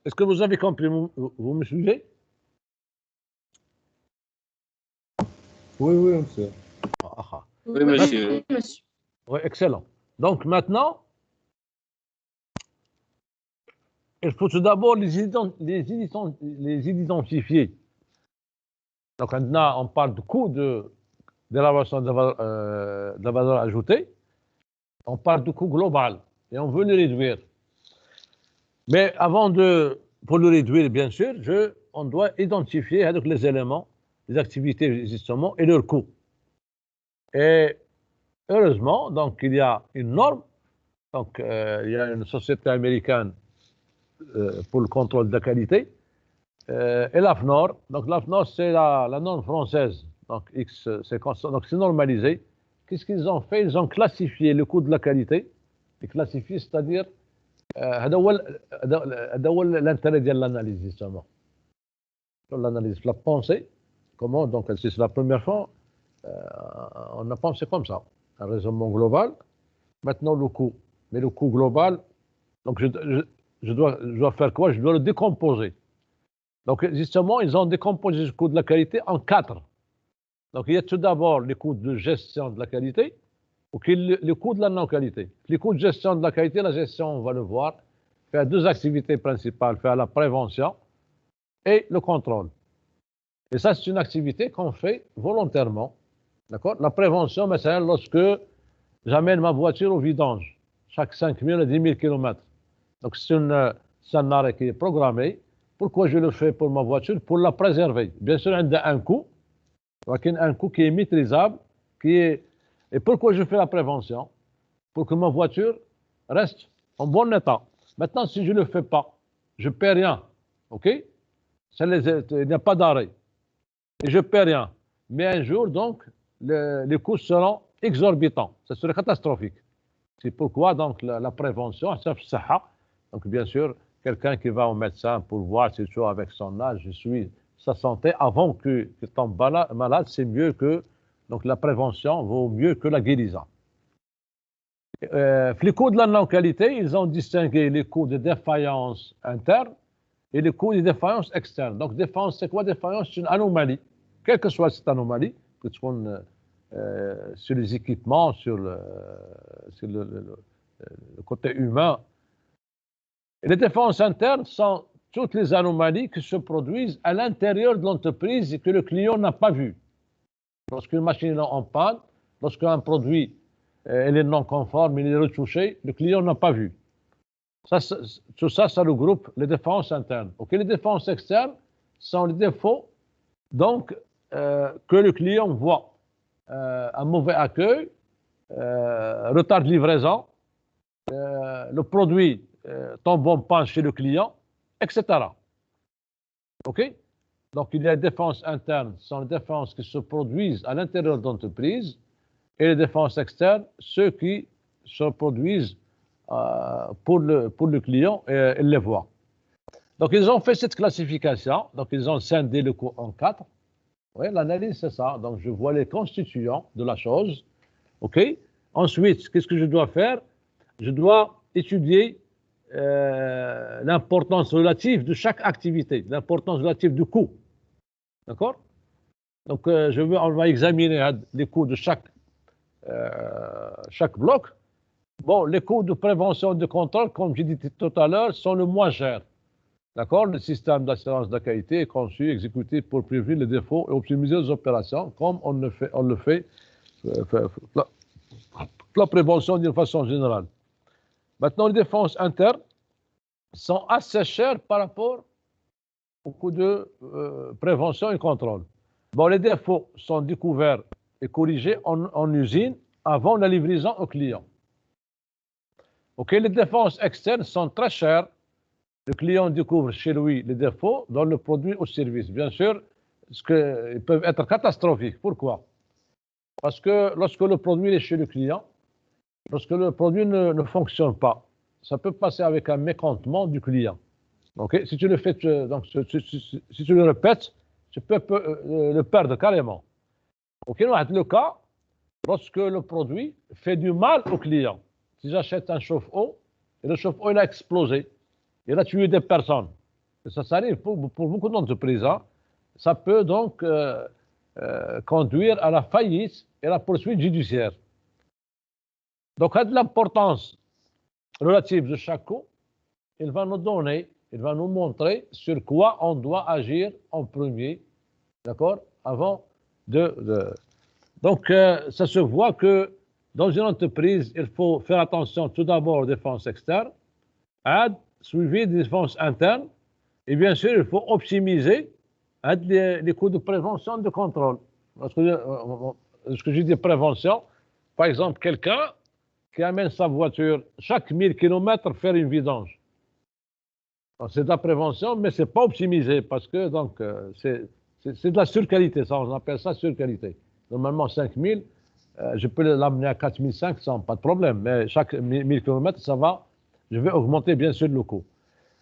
est-ce que vous avez compris? Vous me suivez? Oui, monsieur. Oui, monsieur. Oui, excellent. Donc maintenant, il faut tout d'abord les identifier. Donc maintenant, on parle de coût d'élaboration de la valeur ajoutée. On parle de coût global et on veut le réduire. Mais pour le réduire, bien sûr, on doit identifier avec les éléments, les activités justement et leurs coûts. Et heureusement, donc il y a une norme. Donc il y a une société américaine pour le contrôle de la qualité. Et l'AFNOR, donc l'AFNOR c'est la norme française, donc c'est normalisé. Qu'est-ce qu'ils ont fait? Ils ont classifié le coût de la qualité, et classifié, c'est-à-dire l'intérêt de l'analyse justement. L'analyse, la pensée, comment, donc c'est la première fois, on a pensé comme ça, un raisonnement global, maintenant le coût, mais le coût global, donc je dois faire quoi? Je dois le décomposer. Donc, justement, ils ont décomposé le coût de la qualité en 4. Donc, il y a tout d'abord les coûts de gestion de la qualité, ou le coût de la non-qualité. Les coûts de gestion de la qualité, la gestion, on va le voir, fait 2 activités principales, faire la prévention et le contrôle. Et ça, c'est une activité qu'on fait volontairement. D'accord? La prévention, c'est lorsque j'amène ma voiture au vidange. chaque 5 000 à 10 000 km. Donc c'est un arrêt qui est programmé. Pourquoi je le fais pour ma voiture? Pour la préserver. Bien sûr, il y a un coût, un coût qui est maîtrisable, Et pourquoi je fais la prévention? Pour que ma voiture reste en bon état. Maintenant, si je ne le fais pas, je ne paie rien. OK? Il n'y a pas d'arrêt. Et je ne paie rien. Mais un jour, donc, les coûts seront exorbitants. Ce serait catastrophique. C'est pourquoi, donc, la prévention, donc, bien sûr, quelqu'un qui va au médecin pour voir si tu avec son âge, je suis sa santé, avant qu'il tombe malade, c'est mieux que, donc, la prévention vaut mieux que la guérison. Les coûts de la non-qualité, ils ont distingué les coûts de défaillance interne et les coûts de défaillance externe. Donc, défaillance, c'est quoi défaillance? C'est une anomalie. Quelle que soit cette anomalie, que ce soit sur les équipements, sur le côté humain. Et les défaillances internes sont toutes les anomalies qui se produisent à l'intérieur de l'entreprise et que le client n'a pas vues. Lorsqu'une machine est en panne, lorsqu'un produit elle est non conforme, il est retouché, le client n'a pas vu. Tout ça, ça regroupe les défenses internes. Okay, les défenses externes sont les défauts donc, que le client voit. Un mauvais accueil, retard de livraison, le produit tombe en panne chez le client, etc. OK? Donc, il y a les défenses internes, ce sont les défenses qui se produisent à l'intérieur de l'entreprise, et les défenses externes, ceux qui se produisent pour le client et il les voit. Donc, ils ont fait cette classification. Donc, ils ont scindé le coût en 4. Oui, l'analyse, c'est ça. Donc, je vois les constituants de la chose. OK? Ensuite, qu'est-ce que je dois faire? Je dois étudier l'importance relative de chaque activité, l'importance relative du coût. D'accord? Donc, on va examiner les coûts de chaque bloc. Bon, les coûts de prévention et de contrôle, comme j'ai dit tout à l'heure, sont le moins chers. D'accord? Le système d'assurance de la qualité est conçu, exécuté pour prévenir les défauts et optimiser les opérations, comme on le fait la prévention d'une façon générale. Maintenant, les défenses internes sont assez chères par rapport au coût de prévention et contrôle. Bon, les défauts sont découverts et corrigés en usine avant la livraison au client. OK, les défenses externes sont très chères. Le client découvre chez lui les défauts dans le produit ou service. Bien sûr, ils peuvent être catastrophiques. Pourquoi? Parce que lorsque le produit est chez le client, lorsque le produit ne fonctionne pas, ça peut passer avec un mécontentement du client. OK? Si tu le fais, donc, si tu le répètes, tu peux le perdre carrément. OK? Le cas, lorsque le produit fait du mal au client. Si j'achète un chauffe-eau, et le chauffe-eau il a explosé, il a tué des personnes. Et ça arrive pour beaucoup d'entreprises. Hein. Ça peut donc conduire à la faillite et à la poursuite judiciaire. Donc, à l'importance relative de chaque coût, il va nous montrer sur quoi on doit agir en premier, d'accord, avant Donc, ça se voit que dans une entreprise, il faut faire attention tout d'abord aux défenses externes, suivi des défenses internes, et bien sûr, il faut optimiser les coûts de prévention et de contrôle. Lorsque je dis prévention, par exemple, quelqu'un qui amène sa voiture chaque 1000 km faire une vidange. C'est de la prévention, mais ce n'est pas optimisé parce que donc c'est de la surqualité, ça, on appelle ça surqualité. Normalement, 5000, je peux l'amener à 4500, pas de problème, mais chaque 1000 km, ça va, je vais augmenter bien sûr le coût.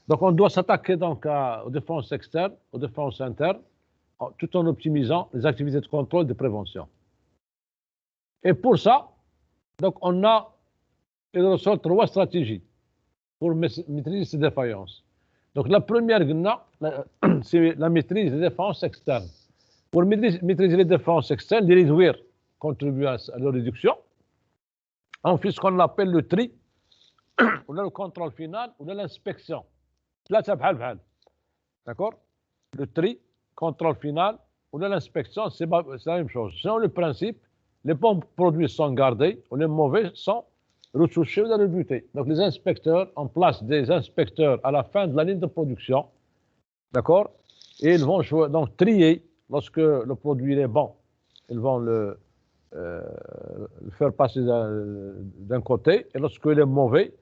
Donc, on doit s'attaquer donc aux défenses externes, aux défenses internes, tout en optimisant les activités de contrôle et de prévention. Et pour ça, donc, il ressort 3 stratégies pour maîtriser ces défaillances. Donc, la première, c'est la maîtrise des défenses externes. Pour maîtriser les défenses externes, les réduire, contribuer à leur réduction. On fait ce qu'on appelle le tri, ou le contrôle final, ou l'inspection. D'accord? Le tri, contrôle final, ou l'inspection, c'est la même chose. Selon le principe, les bons produits sont gardés, ou les mauvais sont retoucher ou rebuter. Donc les inspecteurs, on place des inspecteurs à la fin de la ligne de production, d'accord? Et ils vont donc trier lorsque le produit est bon. Ils vont le faire passer d'un côté, et lorsqu'il est mauvais,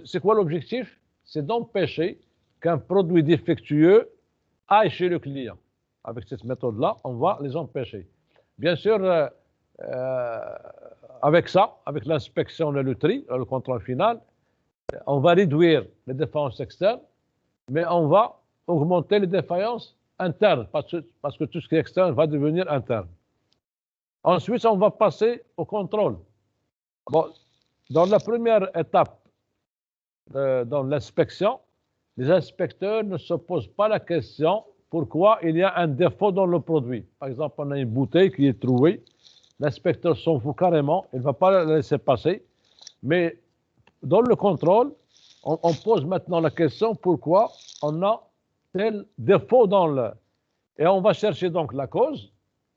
c'est quoi l'objectif? C'est d'empêcher qu'un produit défectueux aille chez le client. Avec cette méthode-là, on va les empêcher. Bien sûr, avec ça, avec l'inspection et le tri, le contrôle final, on va réduire les défaillances externes, mais on va augmenter les défaillances internes, parce que tout ce qui est externe va devenir interne. Ensuite, on va passer au contrôle. Bon, dans la première étape, dans l'inspection, les inspecteurs ne se posent pas la question pourquoi il y a un défaut dans le produit. Par exemple, on a une bouteille qui est trouée, l'inspecteur s'en fout carrément, il ne va pas la laisser passer, mais dans le contrôle, on pose maintenant la question pourquoi on a tel défaut dans le... Et on va chercher donc la cause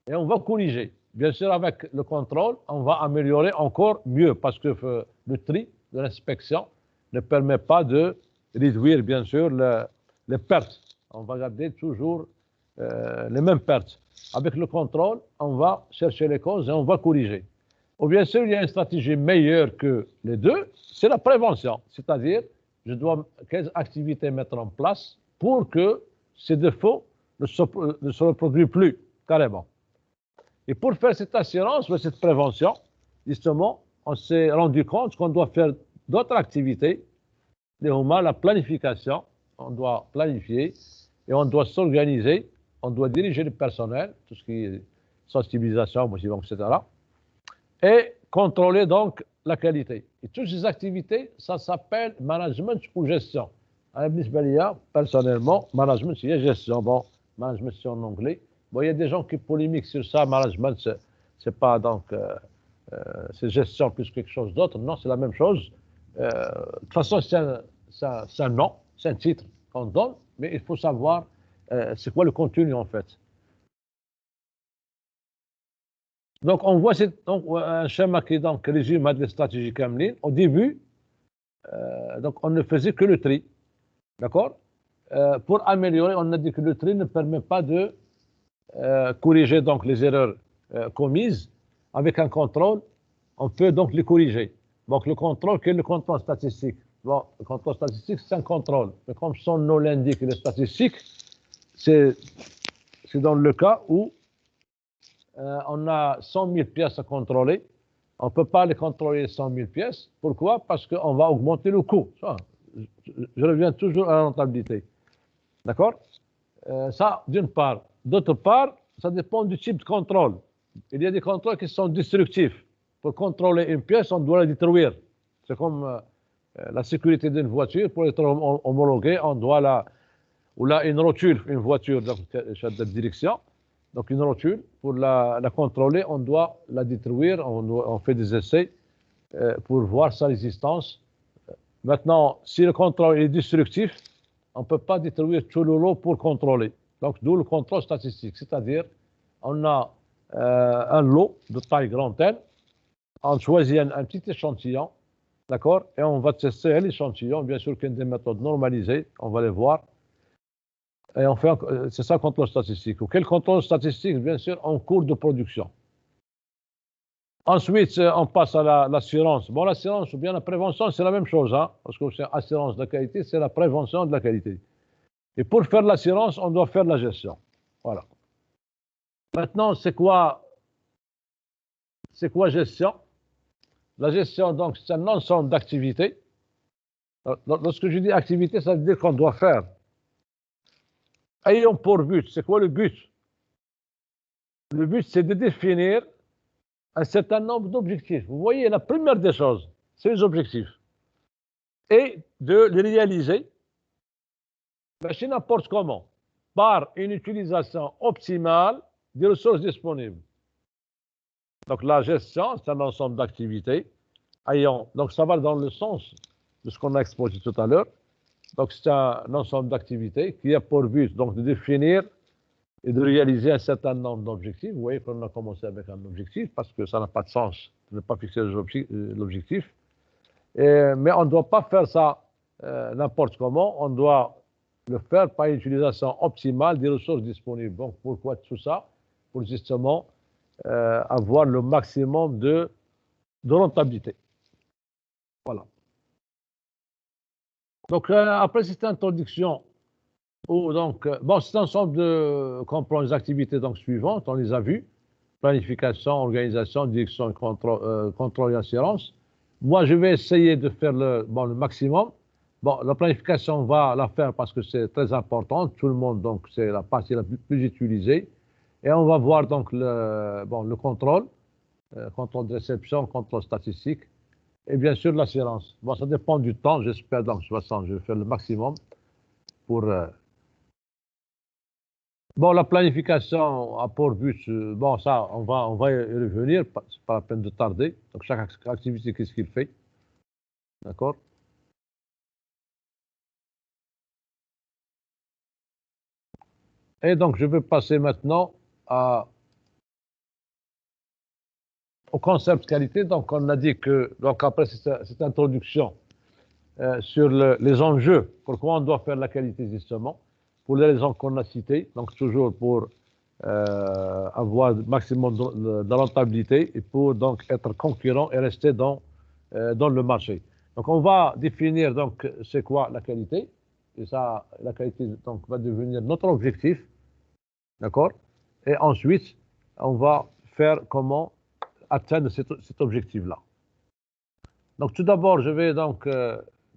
et on va corriger. Bien sûr, avec le contrôle, on va améliorer encore mieux parce que le tri de l'inspection ne permet pas de réduire, bien sûr, les pertes. On va garder toujours les mêmes pertes. Avec le contrôle, on va chercher les causes et on va corriger. Ou bien sûr, il y a une stratégie meilleure que les deux, c'est la prévention. C'est-à-dire, je dois quelles activités mettre en place pour que ces défauts ne se reproduisent plus, carrément. Et pour faire cette assurance ou cette prévention, justement, on s'est rendu compte qu'on doit faire d'autres activités, la planification, on doit planifier et on doit s'organiser, on doit diriger le personnel, tout ce qui est sensibilisation, motivation, etc. Et contrôler donc la qualité. Et toutes ces activités, ça s'appelle management ou gestion. Personnellement, management, c'est gestion. Bon, management, c'est en anglais. Bon, il y a des gens qui polémiquent sur ça. Management, c'est pas donc c'est gestion plus quelque chose d'autre. Non, c'est la même chose. De toute façon, c'est un nom, c'est un titre qu'on donne, mais il faut savoir c'est quoi le contenu en fait. Donc, on voit un schéma qui donc, résume les stratégies Kamlin. Au début, donc, on ne faisait que le tri. D'accord? Pour améliorer, on a dit que le tri ne permet pas de corriger donc, les erreurs commises. Avec un contrôle, on peut donc les corriger. Donc, le contrôle, quel est le contrôle statistique? Bon, le contrôle statistique, c'est un contrôle. Mais comme son nom l'indique, le statistique, c'est dans le cas où on a 100 000 pièces à contrôler. On ne peut pas les contrôler 100 000 pièces. Pourquoi? Parce qu'on va augmenter le coût. Ça, je reviens toujours à la rentabilité. D'accord? Ça, d'une part. D'autre part, ça dépend du type de contrôle. Il y a des contrôles qui sont destructifs. Pour contrôler une pièce, on doit la détruire. C'est comme la sécurité d'une voiture. Pour être homologuée, on doit ou là, une rotule, une voiture de direction. Donc, une rotule, pour la contrôler, on doit la détruire. On fait des essais pour voir sa résistance. Maintenant, si le contrôle est destructif, on ne peut pas détruire tout le lot pour contrôler. Donc, d'où le contrôle statistique. C'est-à-dire, on a un lot de taille grande N, on choisit un petit échantillon, d'accord, et on va tester l'échantillon, bien sûr qu'il y a des méthodes normalisées, on va les voir, et on fait, c'est ça le contrôle statistique. Quel contrôle statistique? Bien sûr, en cours de production. Ensuite, on passe à l'assurance. Bon, l'assurance ou bien la prévention, c'est la même chose, hein, parce que c'est assurance de la qualité, c'est la prévention de la qualité. Et pour faire l'assurance, on doit faire la gestion. Voilà. Maintenant, c'est quoi gestion? La gestion, donc, c'est un ensemble d'activités. Lorsque je dis activité, ça veut dire qu'on doit faire. Ayons pour but, c'est quoi le but? Le but, c'est de définir un certain nombre d'objectifs. Vous voyez, la première des choses, c'est les objectifs. Et de les réaliser, c'est n'importe comment, par une utilisation optimale des ressources disponibles. Donc la gestion, c'est un ensemble d'activités. Donc ça va dans le sens de ce qu'on a exposé tout à l'heure. Donc c'est un ensemble d'activités qui a pour but donc, de définir et de réaliser un certain nombre d'objectifs. Vous voyez qu'on a commencé avec un objectif parce que ça n'a pas de sens de ne pas fixer l'objectif. Mais on ne doit pas faire ça n'importe comment. On doit le faire par une utilisation optimale des ressources disponibles. Donc, pourquoi tout ça? Pour justement avoir le maximum de rentabilité. Voilà. Donc, après cette introduction, bon, c'est un ensemble de comprend les activités donc, suivantes, on les a vues. Planification, organisation, direction, contrôle et assurance. Moi, je vais essayer de faire le maximum. Bon, la planification, on va la faire parce que c'est très important. Tout le monde, donc, c'est la partie la plus utilisée. Et on va voir donc le contrôle de réception, contrôle statistique. Et bien sûr, l'assurance. Bon, ça dépend du temps. J'espère, donc, de toute façon, je vais faire le maximum pour... Bon, la planification a pour but, bon, ça, on va y revenir, c'est pas la peine de tarder. Donc, chaque activité, qu'est-ce qu'il fait? D'accord? Et donc, je vais passer maintenant au concept qualité. Donc, on a dit que, donc, après cette introduction sur les enjeux, pourquoi on doit faire la qualité, justement, pour les raisons qu'on a citées, donc toujours pour avoir le maximum de rentabilité et pour donc être concurrent et rester dans le marché. Donc, on va définir donc c'est quoi la qualité. Et ça, la qualité donc, va devenir notre objectif. D'accord? Et ensuite, on va faire comment atteindre cet objectif-là. Donc, tout d'abord, je vais donc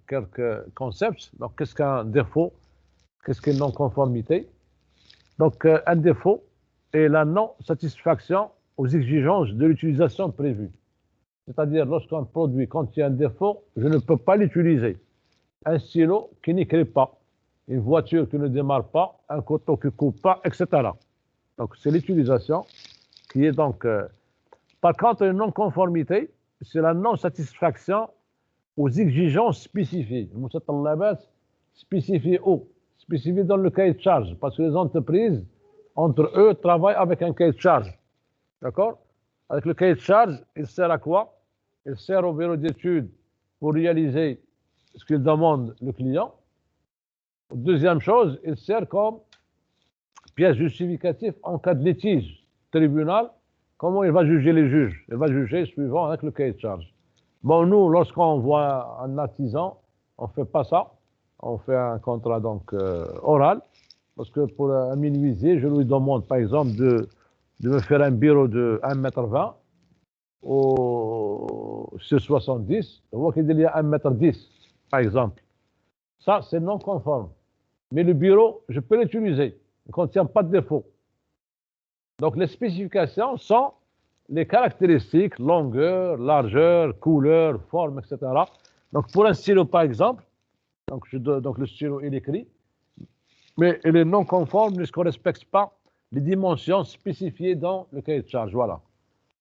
quelques concepts. Donc, qu'est-ce qu'un défaut? Qu'est-ce qu'une non-conformité? Donc, un défaut est la non-satisfaction aux exigences de l'utilisation prévue. C'est-à-dire, lorsqu'un produit contient un défaut, je ne peux pas l'utiliser. Un stylo qui n'écrit pas, une voiture qui ne démarre pas, un couteau qui ne coupe pas, etc. Donc, c'est l'utilisation qui est donc... Par contre, une non-conformité, c'est la non-satisfaction aux exigences spécifiées. Spécifiées où? Spécifiées dans le cahier de charge, parce que les entreprises, entre eux, travaillent avec un cahier de charge. D'accord? Avec le cahier de charge, il sert à quoi? Il sert au bureau d'études pour réaliser ce qu'il demande le client. Deuxième chose, il sert comme pièce justificative en cas de litige. Tribunal, comment il va juger les juges? Il va juger suivant avec le cahier de charge. Bon, nous, lorsqu'on voit un artisan, on ne fait pas ça. On fait un contrat donc oral. Parce que pour un menuisier, je lui demande par exemple de me faire un bureau de 1,20 m sur 70. On voit qu'il y a 1,10 m par exemple. Ça, c'est non conforme. Mais le bureau, je peux l'utiliser. Il ne contient pas de défaut. Donc, les spécifications sont les caractéristiques, longueur, largeur, couleur, forme, etc. Donc, pour un stylo, par exemple, donc le stylo, il écrit, mais il est non conforme puisqu'on ne respecte pas les dimensions spécifiées dans le cahier de charge. Voilà.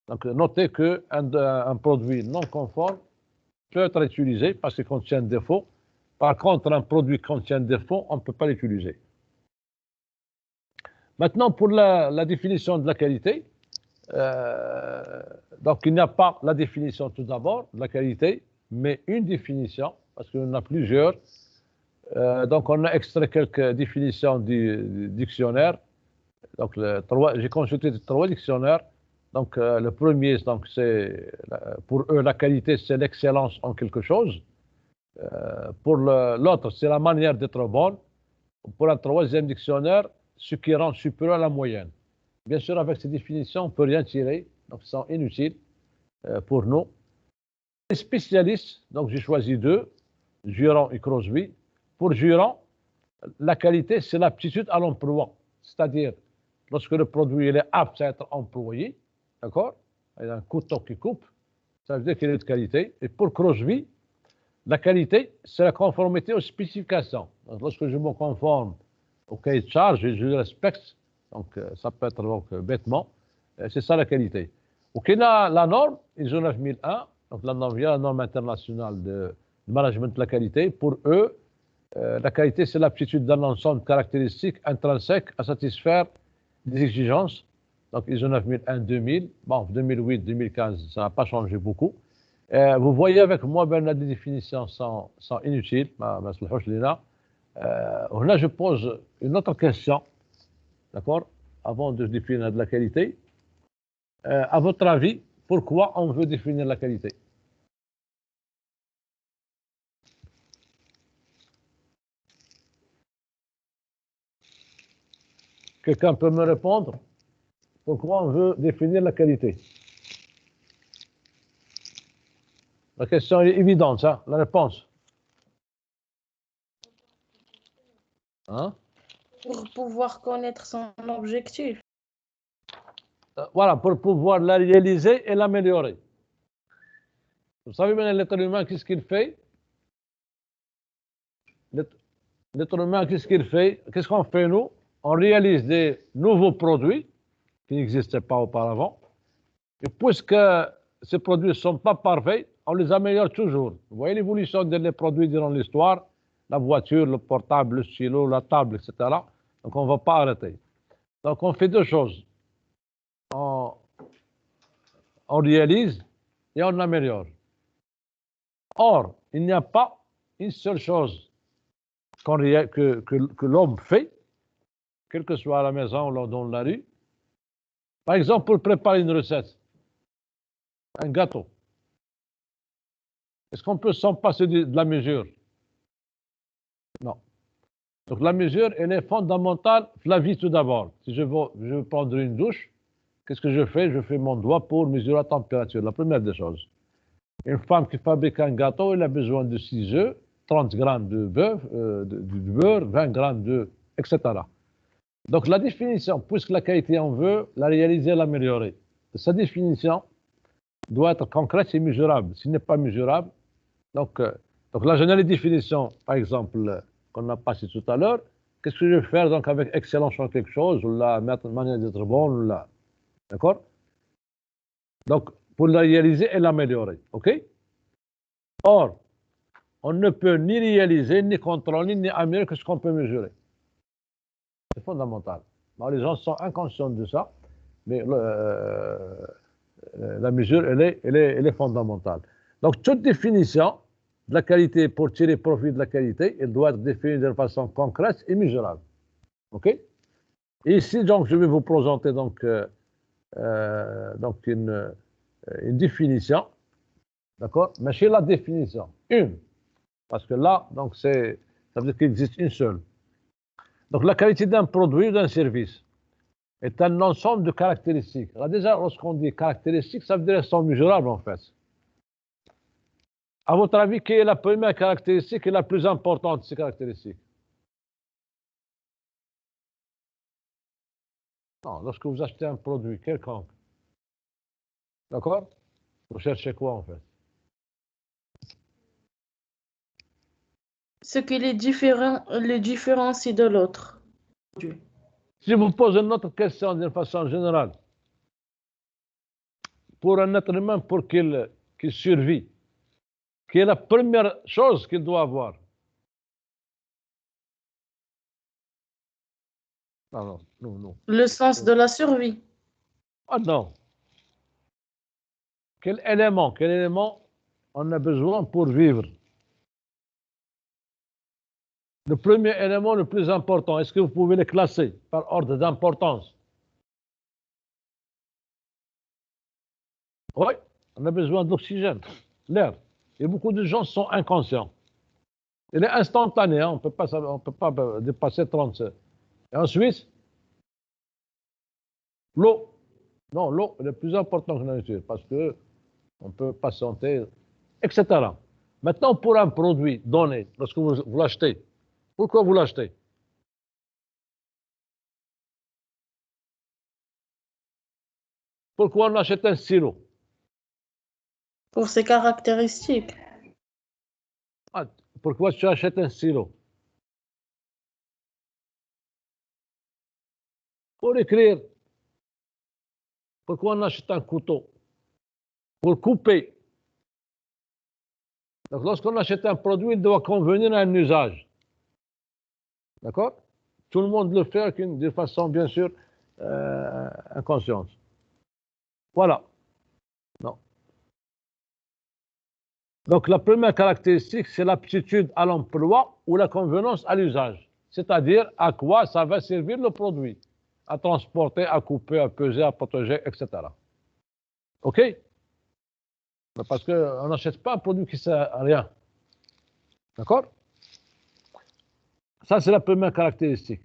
Donc, notez qu'un produit non conforme peut être utilisé parce qu'il contient un défaut. Par contre, un produit qui contient un défaut, on ne peut pas l'utiliser. Maintenant, pour la définition de la qualité, donc il n'y a pas la définition tout d'abord de la qualité, mais une définition, parce qu'il y en a plusieurs. Donc on a extrait quelques définitions du dictionnaire. Donc j'ai consulté 3 dictionnaires. Donc le premier, donc c'est pour eux la qualité, c'est l'excellence en quelque chose. Pour l'autre, c'est la manière d'être bonne. Pour un troisième dictionnaire, ce qui rend supérieur à la moyenne. Bien sûr, avec ces définitions, on ne peut rien tirer, donc elles sont inutiles pour nous. Les spécialistes, donc j'ai choisi 2, Juran et Crosby. Pour Juran, la qualité, c'est l'aptitude à l'emploi, c'est-à-dire lorsque le produit il est apte à être employé, d'accord? Il y a un couteau qui coupe, ça veut dire qu'il est de qualité. Et pour Crosby, la qualité, c'est la conformité aux spécifications. Donc, lorsque je me conforme au cahier de charge, je le respecte. Donc, ça peut être donc, bêtement. C'est ça la qualité. Donc, il y a la norme ISO 9001, donc la norme internationale de management de la qualité. Pour eux, la qualité, c'est l'aptitude d'un ensemble de caractéristiques intrinsèques à satisfaire des exigences. Donc, ISO 9001, 2000. Bon, 2008, 2015, ça n'a pas changé beaucoup. Vous voyez avec moi, ben, des définitions sont inutiles. Là, je pose une autre question, d'accord, avant de définir de la qualité. À votre avis, pourquoi on veut définir la qualité? Quelqu'un peut me répondre? Pourquoi on veut définir la qualité? La question est évidente, hein, la réponse. Hein? Pour pouvoir connaître son objectif. Voilà, pour pouvoir la réaliser et l'améliorer. Vous savez bien l'être humain, qu'est-ce qu'il fait? L'être humain, qu'est-ce qu'il fait? Qu'est-ce qu'on fait, nous? On réalise des nouveaux produits qui n'existaient pas auparavant. Et puisque ces produits ne sont pas parfaits, on les améliore toujours. Vous voyez l'évolution des produits durant l'histoire, la voiture, le portable, le stylo, la table, etc. Donc on ne va pas arrêter. Donc on fait deux choses. On réalise et on améliore. Or, il n'y a pas une seule chose que l'homme fait, quel que soit à la maison ou dans la rue. Par exemple, pour préparer une recette, un gâteau. Est-ce qu'on peut s'en passer de la mesure? Non. Donc la mesure, elle est fondamentale pour la vie tout d'abord. Si je veux prendre une douche, qu'est-ce que je fais? Je fais mon doigt pour mesurer la température, la première des choses. Une femme qui fabrique un gâteau, elle a besoin de 6 œufs, 30 grammes de beurre, 20 grammes de... etc. Donc la définition, puisque la qualité on veut, la réaliser, l'améliorer. Sa définition doit être concrète et mesurable. S'il n'est pas mesurable, donc là je donne les définitions, par exemple, qu'on a passées tout à l'heure. Qu'est-ce que je vais faire donc avec excellence en quelque chose, ou la manière d'être bon, ou la... D'accord? Donc, pour la réaliser et l'améliorer, ok? Or, on ne peut ni réaliser, ni contrôler, ni améliorer que ce qu'on peut mesurer. C'est fondamental. Alors, les gens sont inconscients de ça, mais la mesure, elle est fondamentale. Donc, toute définition de la qualité, pour tirer profit de la qualité, elle doit être définie de façon concrète et mesurable. OK? Et ici, donc, je vais vous présenter donc une définition. D'accord? Mais chez la définition, une. Parce que là, donc, ça veut dire qu'il existe une seule. Donc, la qualité d'un produit ou d'un service est un ensemble de caractéristiques. Alors déjà, lorsqu'on dit caractéristiques, ça veut dire qu'elles sont mesurables, en fait. À votre avis, quelle est la première caractéristique et la plus importante de ces caractéristiques? Non, lorsque vous achetez un produit quelconque, d'accord? Vous cherchez quoi, en fait? Ce qui les différencie de l'autre. Si je vous pose une autre question d'une façon générale, pour un être humain, pour qu'il survit, quelle est la première chose qu'il doit avoir? Non, non, non. Le sens de la survie. Ah non. Quel élément on a besoin pour vivre? Le premier élément le plus important, est-ce que vous pouvez le classer par ordre d'importance? Oui, on a besoin d'oxygène, l'air. Et beaucoup de gens sont inconscients. Il est instantané, hein, on ne peut pas dépasser 37. Et ensuite, l'eau. Non, l'eau est le plus important que la nourriture parce qu'on peut patienter, etc. Maintenant, pour un produit donné, lorsque vous l'achetez, pourquoi vous l'achetez? Pourquoi on achète un stylo? Pour ses caractéristiques. Ah, pourquoi tu achètes un stylo? Pour écrire. Pourquoi on achète un couteau? Pour couper. Donc, lorsqu'on achète un produit, il doit convenir à un usage. D'accord? Tout le monde le fait de façon, bien sûr, inconsciente. Voilà. Non. Donc, la première caractéristique, c'est l'aptitude à l'emploi ou la convenance à l'usage. C'est-à-dire à quoi ça va servir le produit. À transporter, à couper, à peser, à protéger, etc. OK? Parce qu'on n'achète pas un produit qui ne sert à rien. D'accord? Ça, c'est la première caractéristique.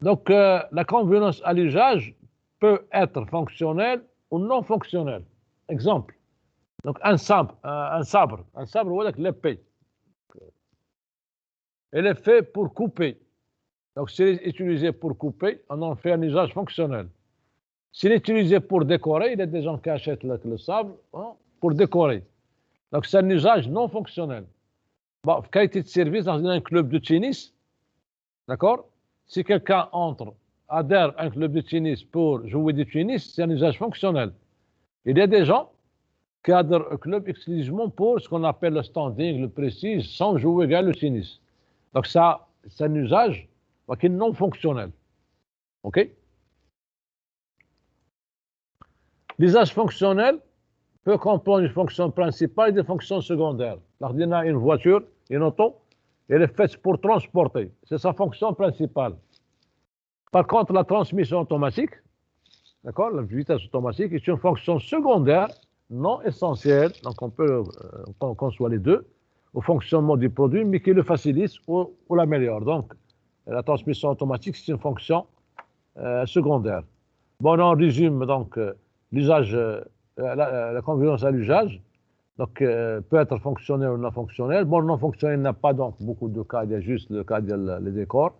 Donc, la convenance à l'usage peut être fonctionnelle ou non fonctionnelle. Exemple. Donc, un sabre, voilà l'épée. Elle est faite pour couper. Donc, s'il est utilisé pour couper, on en fait un usage fonctionnel. S'il est utilisé pour décorer, il y a des gens qui achètent le sabre pour décorer. Donc, c'est un usage non fonctionnel. Bon, qualité de service dans un club de tennis, d'accord? Si quelqu'un adhère à un club de tennis pour jouer du tennis, c'est un usage fonctionnel. Il y a des gens qui adhèrent au club exclusivement pour ce qu'on appelle le standing, le prestige, sans jouer le tennis. Donc ça, c'est un usage qui est non fonctionnel. OK? L'usage fonctionnel peut comprendre une fonction principale et des fonctions secondaires. Alors, il y a une voiture, une auto, elle est faite pour transporter. C'est sa fonction principale. Par contre, la transmission automatique, d'accord, la vitesse automatique est une fonction secondaire, non essentielle, donc on peut conçoit les deux, au fonctionnement du produit, mais qui le facilite ou l'améliore. Donc, la transmission automatique, c'est une fonction secondaire. Bon, on résume donc l'usage, la convenance à l'usage, donc peut être fonctionnel ou non fonctionnel. Bon, non fonctionnel n'a pas donc beaucoup de cas, il y a juste le cas des décors.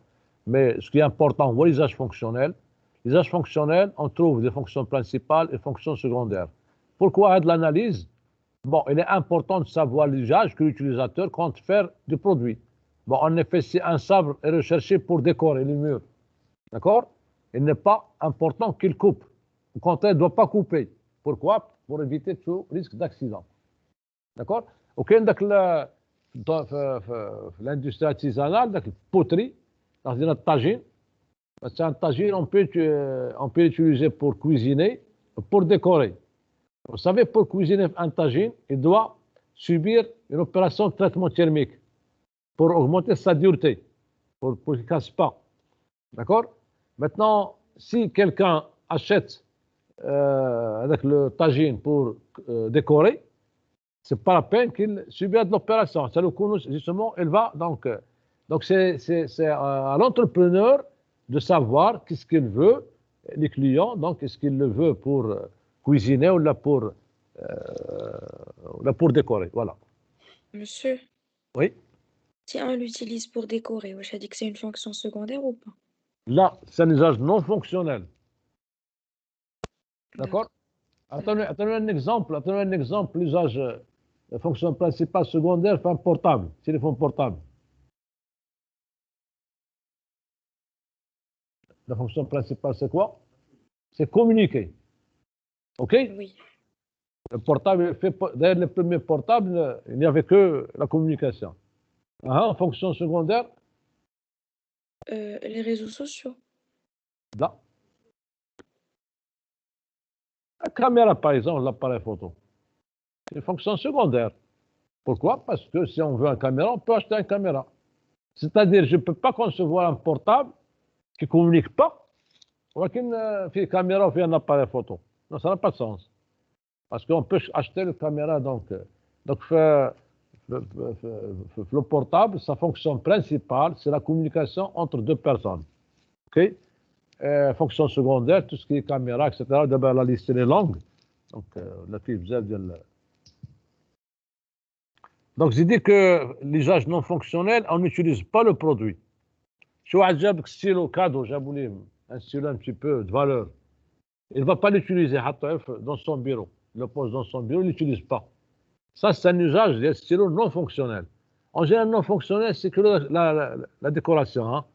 Mais ce qui est important, voilà l'usage fonctionnel. L'usage fonctionnel, on trouve des fonctions principales et fonctions secondaires. Pourquoi de l'analyse? Bon, il est important de savoir l'usage que l'utilisateur compte faire du produit. Bon, en effet, si un sabre est recherché pour décorer les murs, d'accord? Il n'est pas important qu'il coupe. Au contraire, il ne doit pas couper. Pourquoi? Pour éviter tout risque d'accident. D'accord? Ok, donc l'industrie artisanale, donc la poterie, dans une tagine, c'est un tagine, on peut l'utiliser pour cuisiner, pour décorer. Vous savez, pour cuisiner un tagine, il doit subir une opération de traitement thermique pour augmenter sa dureté, pour qu'il ne casse pas. D'accord? Maintenant, si quelqu'un achète avec le tagine pour décorer, c'est pas la peine qu'il subisse de l'opération. Ça le connaît justement, elle va donc c'est à l'entrepreneur de savoir qu'est-ce qu'il veut, les clients, donc est-ce qu'il le veut pour cuisiner ou là pour décorer. Voilà. Monsieur, Oui. si on l'utilise pour décorer, je dit que c'est une fonction secondaire ou pas? Là, c'est un usage non fonctionnel. D'accord? Attendez un exemple. L'usage, la fonction principale secondaire, c'est un portable, téléphone portable. La fonction principale, c'est quoi? C'est communiquer. OK? Oui. Le portable, d'ailleurs, les premiers portables, il n'y avait que la communication. Fonction secondaire? Les réseaux sociaux. Là. La caméra, par exemple, l'appareil photo. C'est une fonction secondaire. Pourquoi? Parce que si on veut une caméra, on peut acheter une caméra. C'est-à-dire, je ne peux pas concevoir un portable qui ne communique pas, ou qu'une caméra ou un appareil photo. Non, ça n'a pas de sens. Parce qu'on peut acheter une caméra, donc le portable, sa fonction principale, c'est la communication entre deux personnes. OK? Fonction secondaire, tout ce qui est caméra, etc. D'abord, la liste est longue. Donc, la fille vous donc, j'ai dit que l'usage non fonctionnel, on n'utilise pas le produit. Si vous avez un stylo cadeau, un stylo un petit peu de valeur, il ne va pas l'utiliser dans son bureau. Il le pose dans son bureau, il ne l'utilise pas. Ça, c'est un usage des stylos non fonctionnels. En général, non fonctionnel, c'est que la décoration. Hein.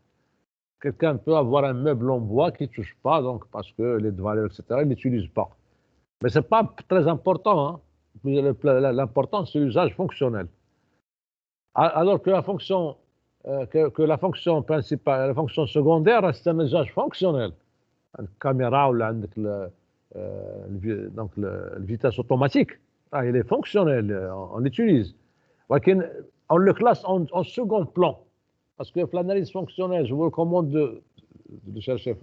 Quelqu'un peut avoir un meuble en bois qui ne touche pas, donc parce que les valeurs, etc., il n'utilise pas. Mais ce n'est pas très important. Hein. L'important, c'est l'usage fonctionnel. Alors que la fonction que la fonction principale et la fonction secondaire restent un usage fonctionnel. Une caméra ou donc la vitesse automatique, il est fonctionnel, on l'utilise. On le classe en second plan. Parce que l'analyse fonctionnelle, je vous recommande de chercher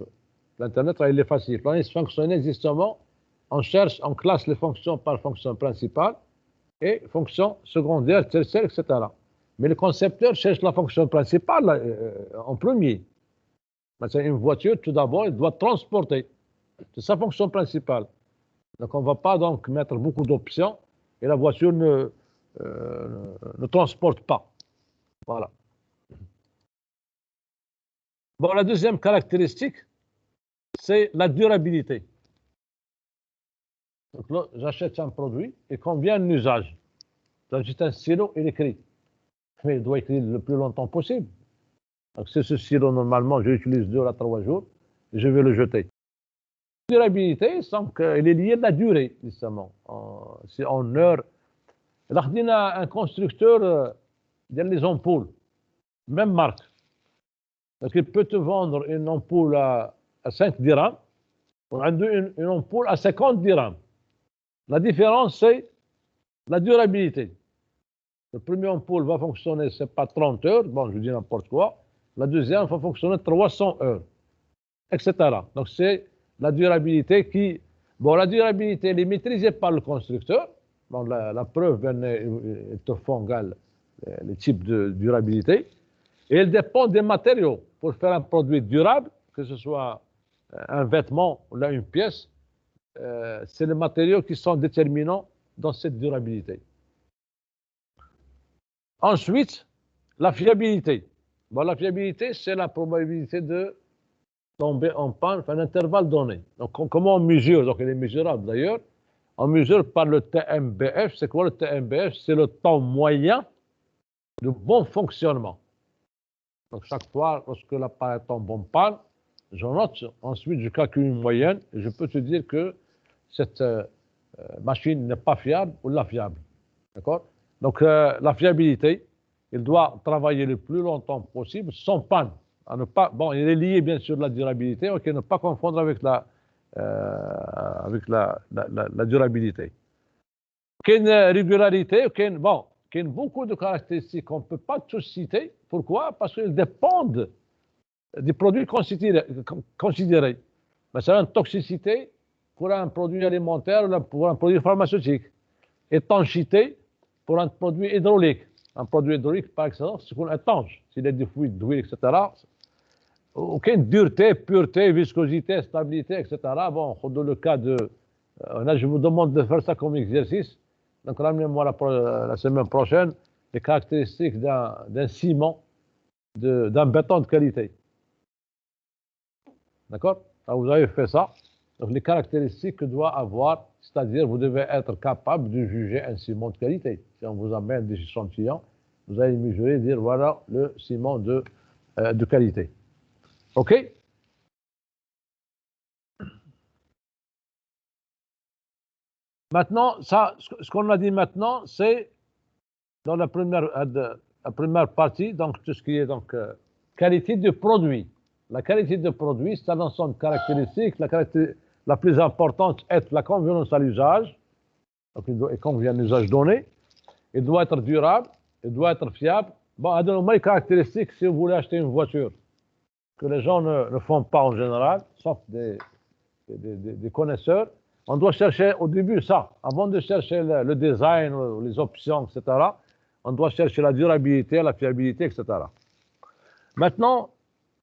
l'Internet, il est facile. L'analyse fonctionnelle, justement, on classe les fonctions par fonction principale et fonction secondaire, tertiaire, etc. Mais le concepteur cherche la fonction principale en premier. Une voiture, tout d'abord, elle doit transporter. C'est sa fonction principale. Donc, on ne va pas donc mettre beaucoup d'options et la voiture ne transporte pas. Voilà. Bon, la deuxième caractéristique, c'est la durabilité. Donc là, j'achète un produit et combien d'usage. J'achète un stylo, il écrit. Mais il doit écrire le plus longtemps possible. Donc c'est ce stylo, normalement, je l'utilise 2 à 3 jours et je vais le jeter. La durabilité, elle est liée à la durée, justement. C'est en heures. Là, on a un constructeur des ampoules, même marque. Donc, il peut te vendre une ampoule à 5 dirhams, ou une ampoule à 50 dirhams. La différence, c'est la durabilité. Le premier ampoule va fonctionner, c'est pas 30 heures, bon, je dis n'importe quoi. La deuxième va fonctionner 300 heures, etc. Donc, c'est la durabilité qui... Bon, la durabilité, elle est maîtrisée par le constructeur. Bon, la preuve, ils te font les types de durabilité. Et elle dépend des matériaux. Pour faire un produit durable, que ce soit un vêtement ou là une pièce, c'est les matériaux qui sont déterminants dans cette durabilité. Ensuite, la fiabilité. Bon, la fiabilité, c'est la probabilité de tomber en panne à un intervalle donné. Donc, comment on mesure? Donc, elle est mesurable d'ailleurs. On mesure par le TMBF. C'est quoi le TMBF? C'est le temps moyen de bon fonctionnement. Donc, chaque fois, lorsque l'appareil tombe en panne, je note, ensuite je calcule une moyenne et je peux te dire que cette machine n'est pas fiable ou la fiable. D'accord? Donc, la fiabilité, il doit travailler le plus longtemps possible sans panne. À ne pas, bon, il est lié bien sûr à la durabilité, donc ne pas confondre avec la durabilité. Quelle régularité, bon, il y a beaucoup de caractéristiques qu'on ne peut pas tous citer. Pourquoi? Parce qu'ils dépendent des produits considérés. C'est une toxicité pour un produit alimentaire ou pour un produit pharmaceutique. Étanchéité pour un produit hydraulique. Un produit hydraulique, par exemple, c'est étanche. S'il y a des fluides, d'huile, etc. Aucune dureté, pureté, viscosité, stabilité, etc. Bon, dans le cas de... Là, je vous demande de faire ça comme exercice. Donc, ramenez-moi la semaine prochaine les caractéristiques d'un ciment, d'un béton de qualité. D'accord? Vous avez fait ça. Donc, les caractéristiques que doit avoir, c'est-à-dire vous devez être capable de juger un ciment de qualité. Si on vous amène des échantillons, vous allez mesurer et dire voilà le ciment de qualité. OK? Maintenant, ça, ce qu'on a dit maintenant, c'est dans la première partie, donc tout ce qui est donc qualité de produit. La qualité de produit, c'est un ensemble de caractéristiques. La plus importante est la convenance à l'usage. Donc, il convient à l'usage donné. Il doit être durable. Il doit être fiable. Bon, à de nouvelles caractéristiques, si vous voulez acheter une voiture, que les gens ne font pas en général, sauf des connaisseurs, on doit chercher au début ça. Avant de chercher le design, les options, etc., on doit chercher la durabilité, la fiabilité, etc. Maintenant,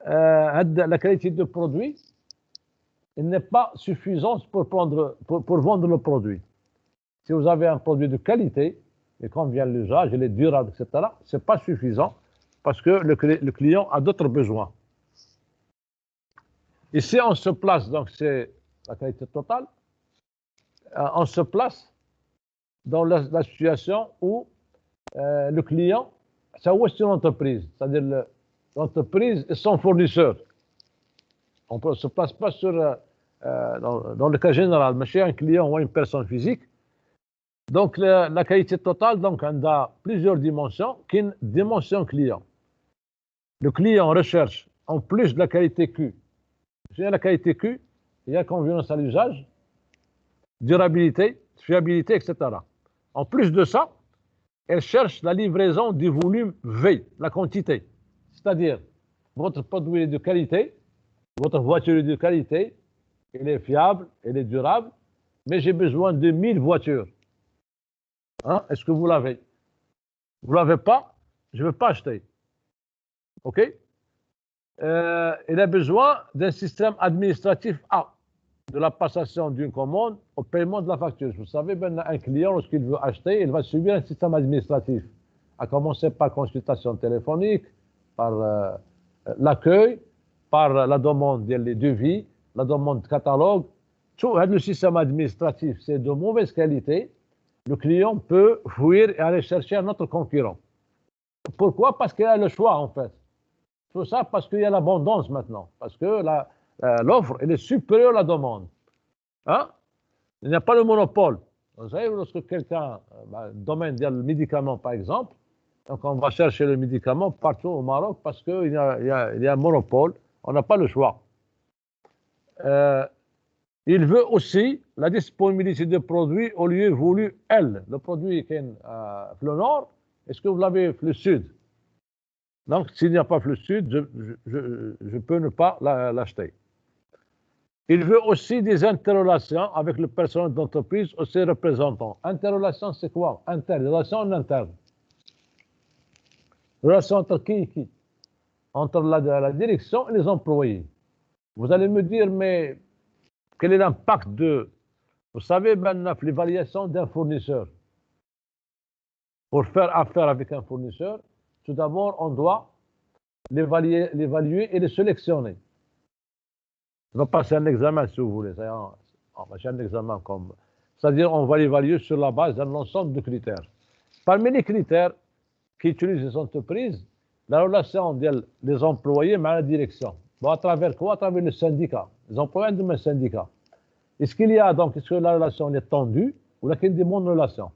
la qualité de produit, elle n'est pas suffisante pour vendre le produit. Si vous avez un produit de qualité, et convient l'usage, il est durable, etc., ce n'est pas suffisant parce que le client a d'autres besoins. Ici, on se place, donc c'est la qualité totale, on se place dans la situation où le client, c'est une entreprise, c'est-à-dire l'entreprise et son fournisseur. On ne se place pas dans le cas général, mais chez un client ou une personne physique. Donc, la qualité totale, donc, on a plusieurs dimensions, qui est une dimension client. Le client recherche, en plus de la qualité Q, il y a la qualité Q, il y a convenance à l'usage, durabilité, fiabilité, etc. En plus de ça, elle cherche la livraison du volume V, la quantité. C'est-à-dire, votre produit est de qualité, votre voiture est de qualité, elle est fiable, elle est durable, mais j'ai besoin de 1000 voitures. Hein? Est-ce que vous l'avez? Vous ne l'avez pas? Je ne veux pas acheter. OK? Il a besoin d'un système administratif A, de la passation d'une commande au paiement de la facture. Vous savez, ben, un client, lorsqu'il veut acheter, il va subir un système administratif, à commencer par consultation téléphonique, par l'accueil, par la demande des devis, la demande de catalogue. Tout le système administratif, c'est de mauvaise qualité. Le client peut fuir et aller chercher un autre concurrent. Pourquoi? Parce qu'il a le choix, en fait. Tout ça parce qu'il y a l'abondance maintenant, parce que l'offre, elle est supérieure à la demande. Hein? Il n'y a pas le monopole. Vous savez, lorsque quelqu'un, domaine du médicament par exemple, donc on va chercher le médicament partout au Maroc parce qu'il y a un monopole, on n'a pas le choix. Il veut aussi la disponibilité de produits au lieu voulu L. Le produit qui est le nord, est-ce que vous l'avez le sud? Donc, s'il n'y a pas flux sud, je peux ne pas l'acheter. Il veut aussi des interrelations avec le personnel d'entreprise ou ses représentants. Interrelation, c'est quoi? Interne, relation en interne. Relation entre qui et qui? Entre la direction et les employés. Vous allez me dire, mais quel est l'impact de... Vous savez, maintenant, l'évaluation d'un fournisseur. Pour faire affaire avec un fournisseur, tout d'abord, on doit l'évaluer et le sélectionner. On va passer un examen, si vous voulez. On va faire un examen comme... C'est-à-dire, on va l'évaluer sur la base d'un ensemble de critères. Parmi les critères qu'utilisent les entreprises, la relation des employés avec la direction. Bon, à travers quoi? À travers le syndicat. Les employés de mes syndicats. Est-ce qu'il y a donc, est-ce que la relation est tendue ou là qu'il y a des bonnes relations?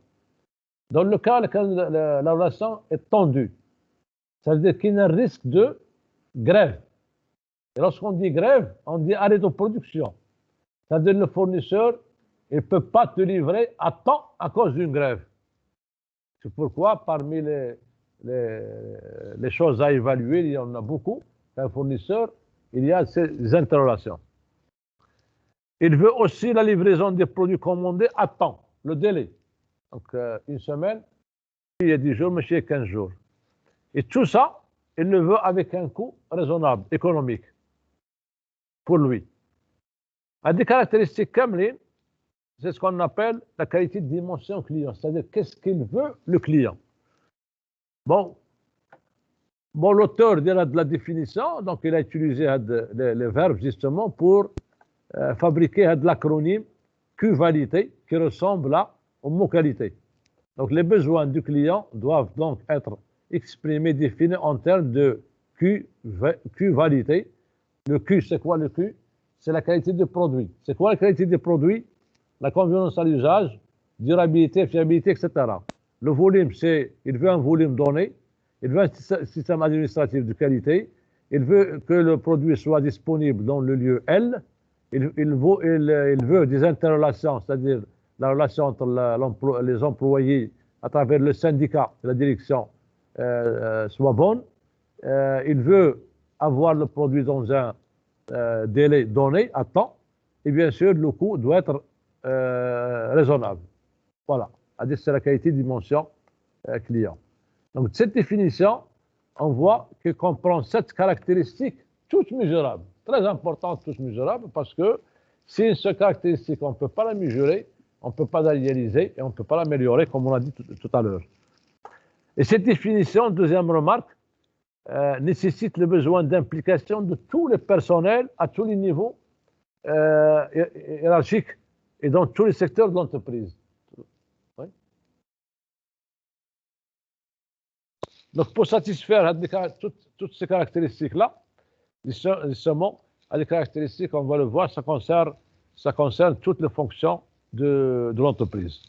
Dans le cas où la relation est tendue, ça veut dire qu'il y a un risque de grève. Et lorsqu'on dit grève, on dit arrêt de production. C'est-à-dire le fournisseur, il ne peut pas te livrer à temps à cause d'une grève. C'est pourquoi parmi les choses à évaluer, il y en a beaucoup, un fournisseur, il y a ces interrelations. Il veut aussi la livraison des produits commandés à temps, le délai. Donc une semaine, il y a 10 jours, mais il y a 15 jours. Et tout ça, il le veut avec un coût raisonnable, économique, pour lui. À des caractéristiques kamlin, c'est ce qu'on appelle la qualité de dimension client, c'est-à-dire qu'est-ce qu'il veut le client. Bon, l'auteur de la définition, donc il a utilisé les verbes justement pour fabriquer de l'acronyme Q-valité qui ressemble au mot qualité. Donc les besoins du client doivent donc être exprimés, définis en termes de Q-valité. Le Q, c'est quoi le Q? C'est la qualité du produit. C'est quoi la qualité du produit? La convenance à l'usage, durabilité, fiabilité, etc. Le volume, c'est, il veut un volume donné, il veut un système administratif de qualité, il veut que le produit soit disponible dans le lieu L, il veut des interrelations, c'est-à-dire la relation entre les employés à travers le syndicat et la direction soit bonne. Il veut avoir le produit dans un délai donné, à temps, et bien sûr, le coût doit être raisonnable. Voilà, c'est la qualité de dimension client. Donc, cette définition, on voit qu'elle comprend 7 caractéristiques, toutes mesurables, très importantes, toutes mesurables, parce que si une seule caractéristique, on ne peut pas la mesurer, on ne peut pas la réaliser et on ne peut pas l'améliorer, comme on l'a dit tout à l'heure. Et cette définition, deuxième remarque, nécessite le besoin d'implication de tous les personnels à tous les niveaux hiérarchiques et dans tous les secteurs de l'entreprise. Oui. Donc, pour satisfaire toutes ces caractéristiques-là, justement, à des caractéristiques, on va le voir, ça concerne toutes les fonctions de l'entreprise.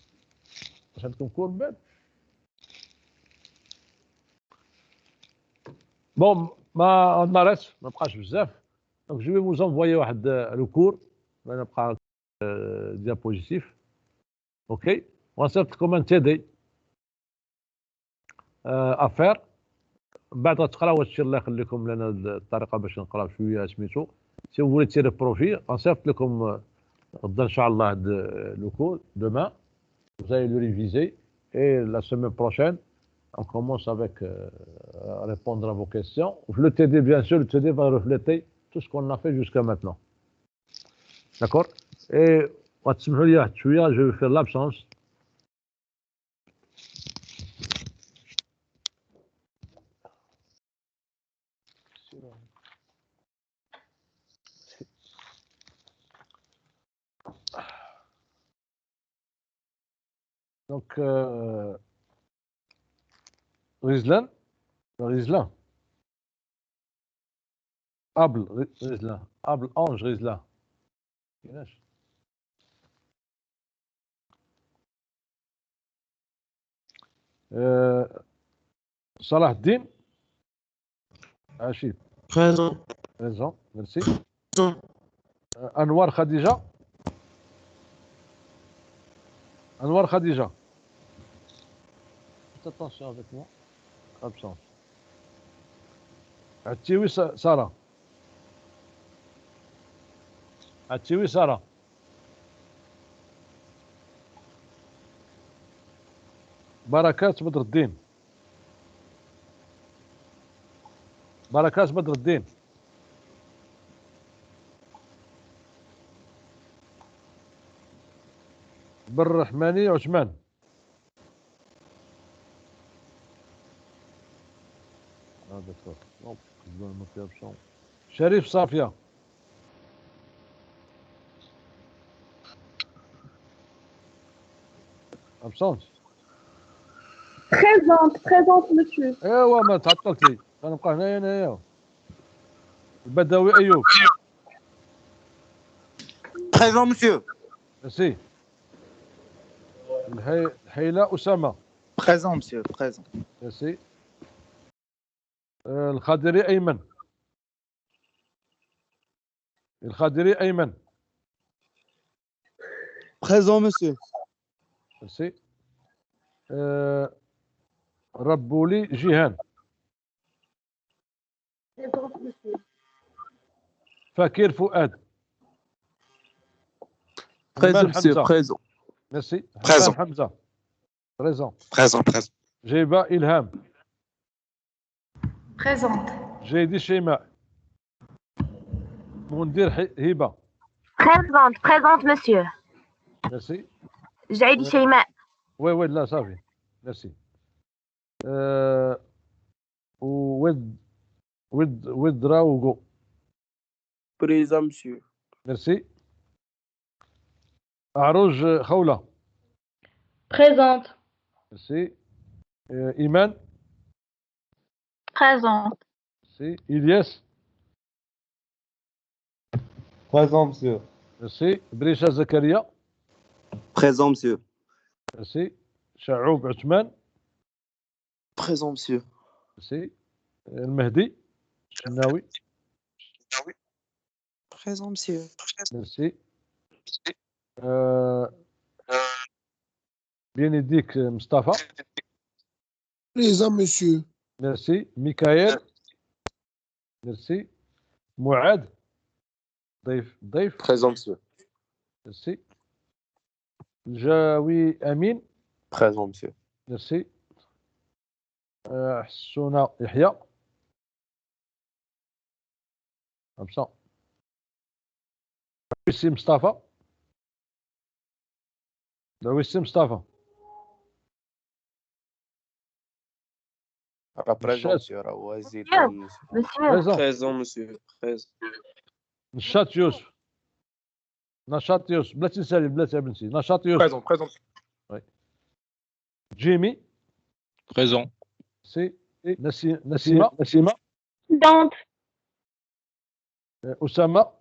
Bon, ما نارس ما بقاش بزاف دونك جو vous envoyer واحد لو كور انا بقى ديابوزيتيف اوكي ونصيفط لكم ان تي دي افير من بعد غتقراو هادشي الله يخليكم لنا الطريقه باش نقراو شويه سميتو سي vous voulez tirer profit غنصيفط لكم غدا ان شاء الله هاد لو كور دومان vous allez le réviser et la semaine prochaine on commence avec répondre à vos questions. Le TD, bien sûr, le TD va refléter tout ce qu'on a fait jusqu'à maintenant. D'accord? Et je vais faire l'absence. Donc, Rizlan, Abel Rizlan, Abel Ange Rizlan. Salah Din, Achid. Présent. Présent, merci. Anwar Khadija. Anwar Khadija. Faites attention avec moi. Absence. Atiwi Sarah. Atiwi Sarah. بركات بدر الدين. بركات بدر الدين. بالرحماني عثمان. شريف صافية. absente. Présente, monsieur. ايوا ما تعطلتي غنبقى هنايا البدوي ايوب. Présent, monsieur. ميرسي. الحيلة أسامة. Présent, monsieur. Présent. ميرسي. الخضري أيمن. الخضري أيمن. Présent, monsieur. ميرسي. ربولي جيهان. فكير فؤاد. Présent, monsieur. Présent. Merci. Présent. Hamza. Présent. Présent. Jeba Ilham. Présente. Jaydi Shema. Moundir Hiba. Présente, monsieur. Merci. Jaïdi Sheima. Oui, là, ça vient. Merci. Raougo. Présent, monsieur. Merci. Arouj Khawla. Présente. Merci. Iman. Présente. Merci. Ilyes. Présent, monsieur. Merci. Brisha Zakaria. Présent, monsieur. Merci. Shaoub Othman. Présent, monsieur. Merci. Al-Mahdi. Shnawi. Présent, monsieur. Merci. Bénédicte Mustafa. Présent, monsieur. Merci. Michael. Merci. Mouad. ضيف. Présent, monsieur. Merci. Jawi Amin. Présent, monsieur. Merci. Hassouna Yahya. Absent. Wissi Mustafa. Wissi Mustafa. Présent, monsieur. Monsieur. Présent, monsieur. Présent. نشاط يوسف. نشاط يوسف بلا تنسالي بلا تنسي نشاط يوسف. Présent. جيمي. Présent. سي نسيمة. Présente. أسامة.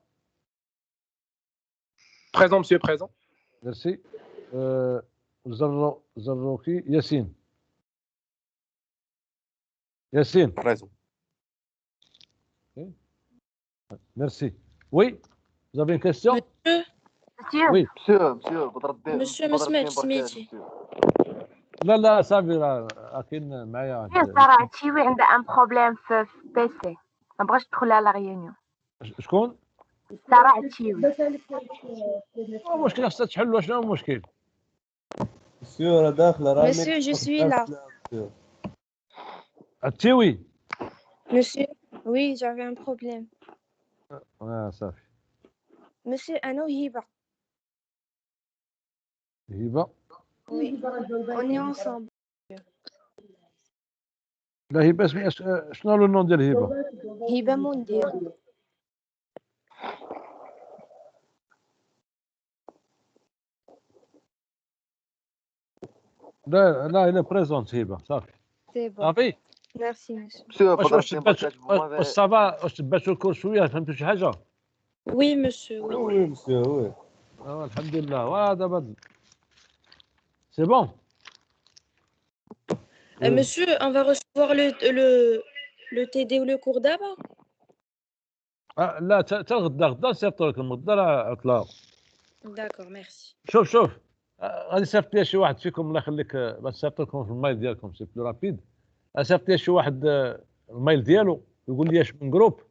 Présent, monsieur. Présent. ميرسي. زروكي ياسين. Présent. Merci. Oui, vous avez une question? Monsieur, Monsieur, Oui. monsieur ما سمعتش سميتي. لا لا صافي راه كاين معايا سارة عتشيوي عندها ان بروبليم في بيسي، ما بغاش تدخل على ريونيون. شكون؟ سارة عتشيوي. مشكل خصها تحلوا، شنو هو المشكل؟ مسيو راه داخله راه Monsieur, je suis là. التيوي. Monsieur, oui, j'avais un problème. صافي. Monsieur, أنا وهبة. هبه. Oui, on est ensemble. لا هبه شنو لو نون ديال هبه؟ هبة مندير. لا لا الا بريزونت هبه صافي. C'est bon. صافي. Merci, monsieur. واش صافا واش تباتوا الكل شويه فهمتوا شي حاجه؟ Oui, monsieur, oui. وي مسيو وي. الحمد لله ودابا سي بون. Monsieur, on va recevoir le TD ou le cours d'abord? لا تا غدا نصيفطوا لكم، غدا راه عطله. D'accord, merci. شوف غادي نصيفط لي شي واحد فيكم الله يخليك، باش نصيفط لكم في المايل ديالكم سي بلو رابيد. نصيفط لي شي واحد المايل ديالو يقول لي اش من جروب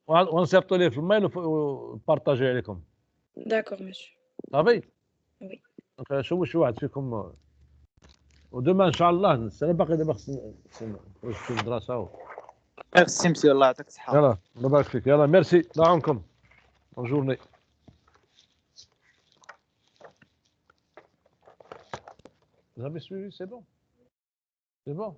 ونصيفطوا ليه في المايل وبارطاجي عليكم. D'accord, monsieur. صافي. وي. دونك شوفوا شي واحد فيكم ودوما ان شاء الله انا باقي دابا خصني نخرج في المدرسه ميرسي مسيو، الله يعطيك الصحة. يلا الله يبارك فيك. يلا ميرسي، الله يعاونكم. بون جورني. Vous avez suivi, c'est bon? C'est bon?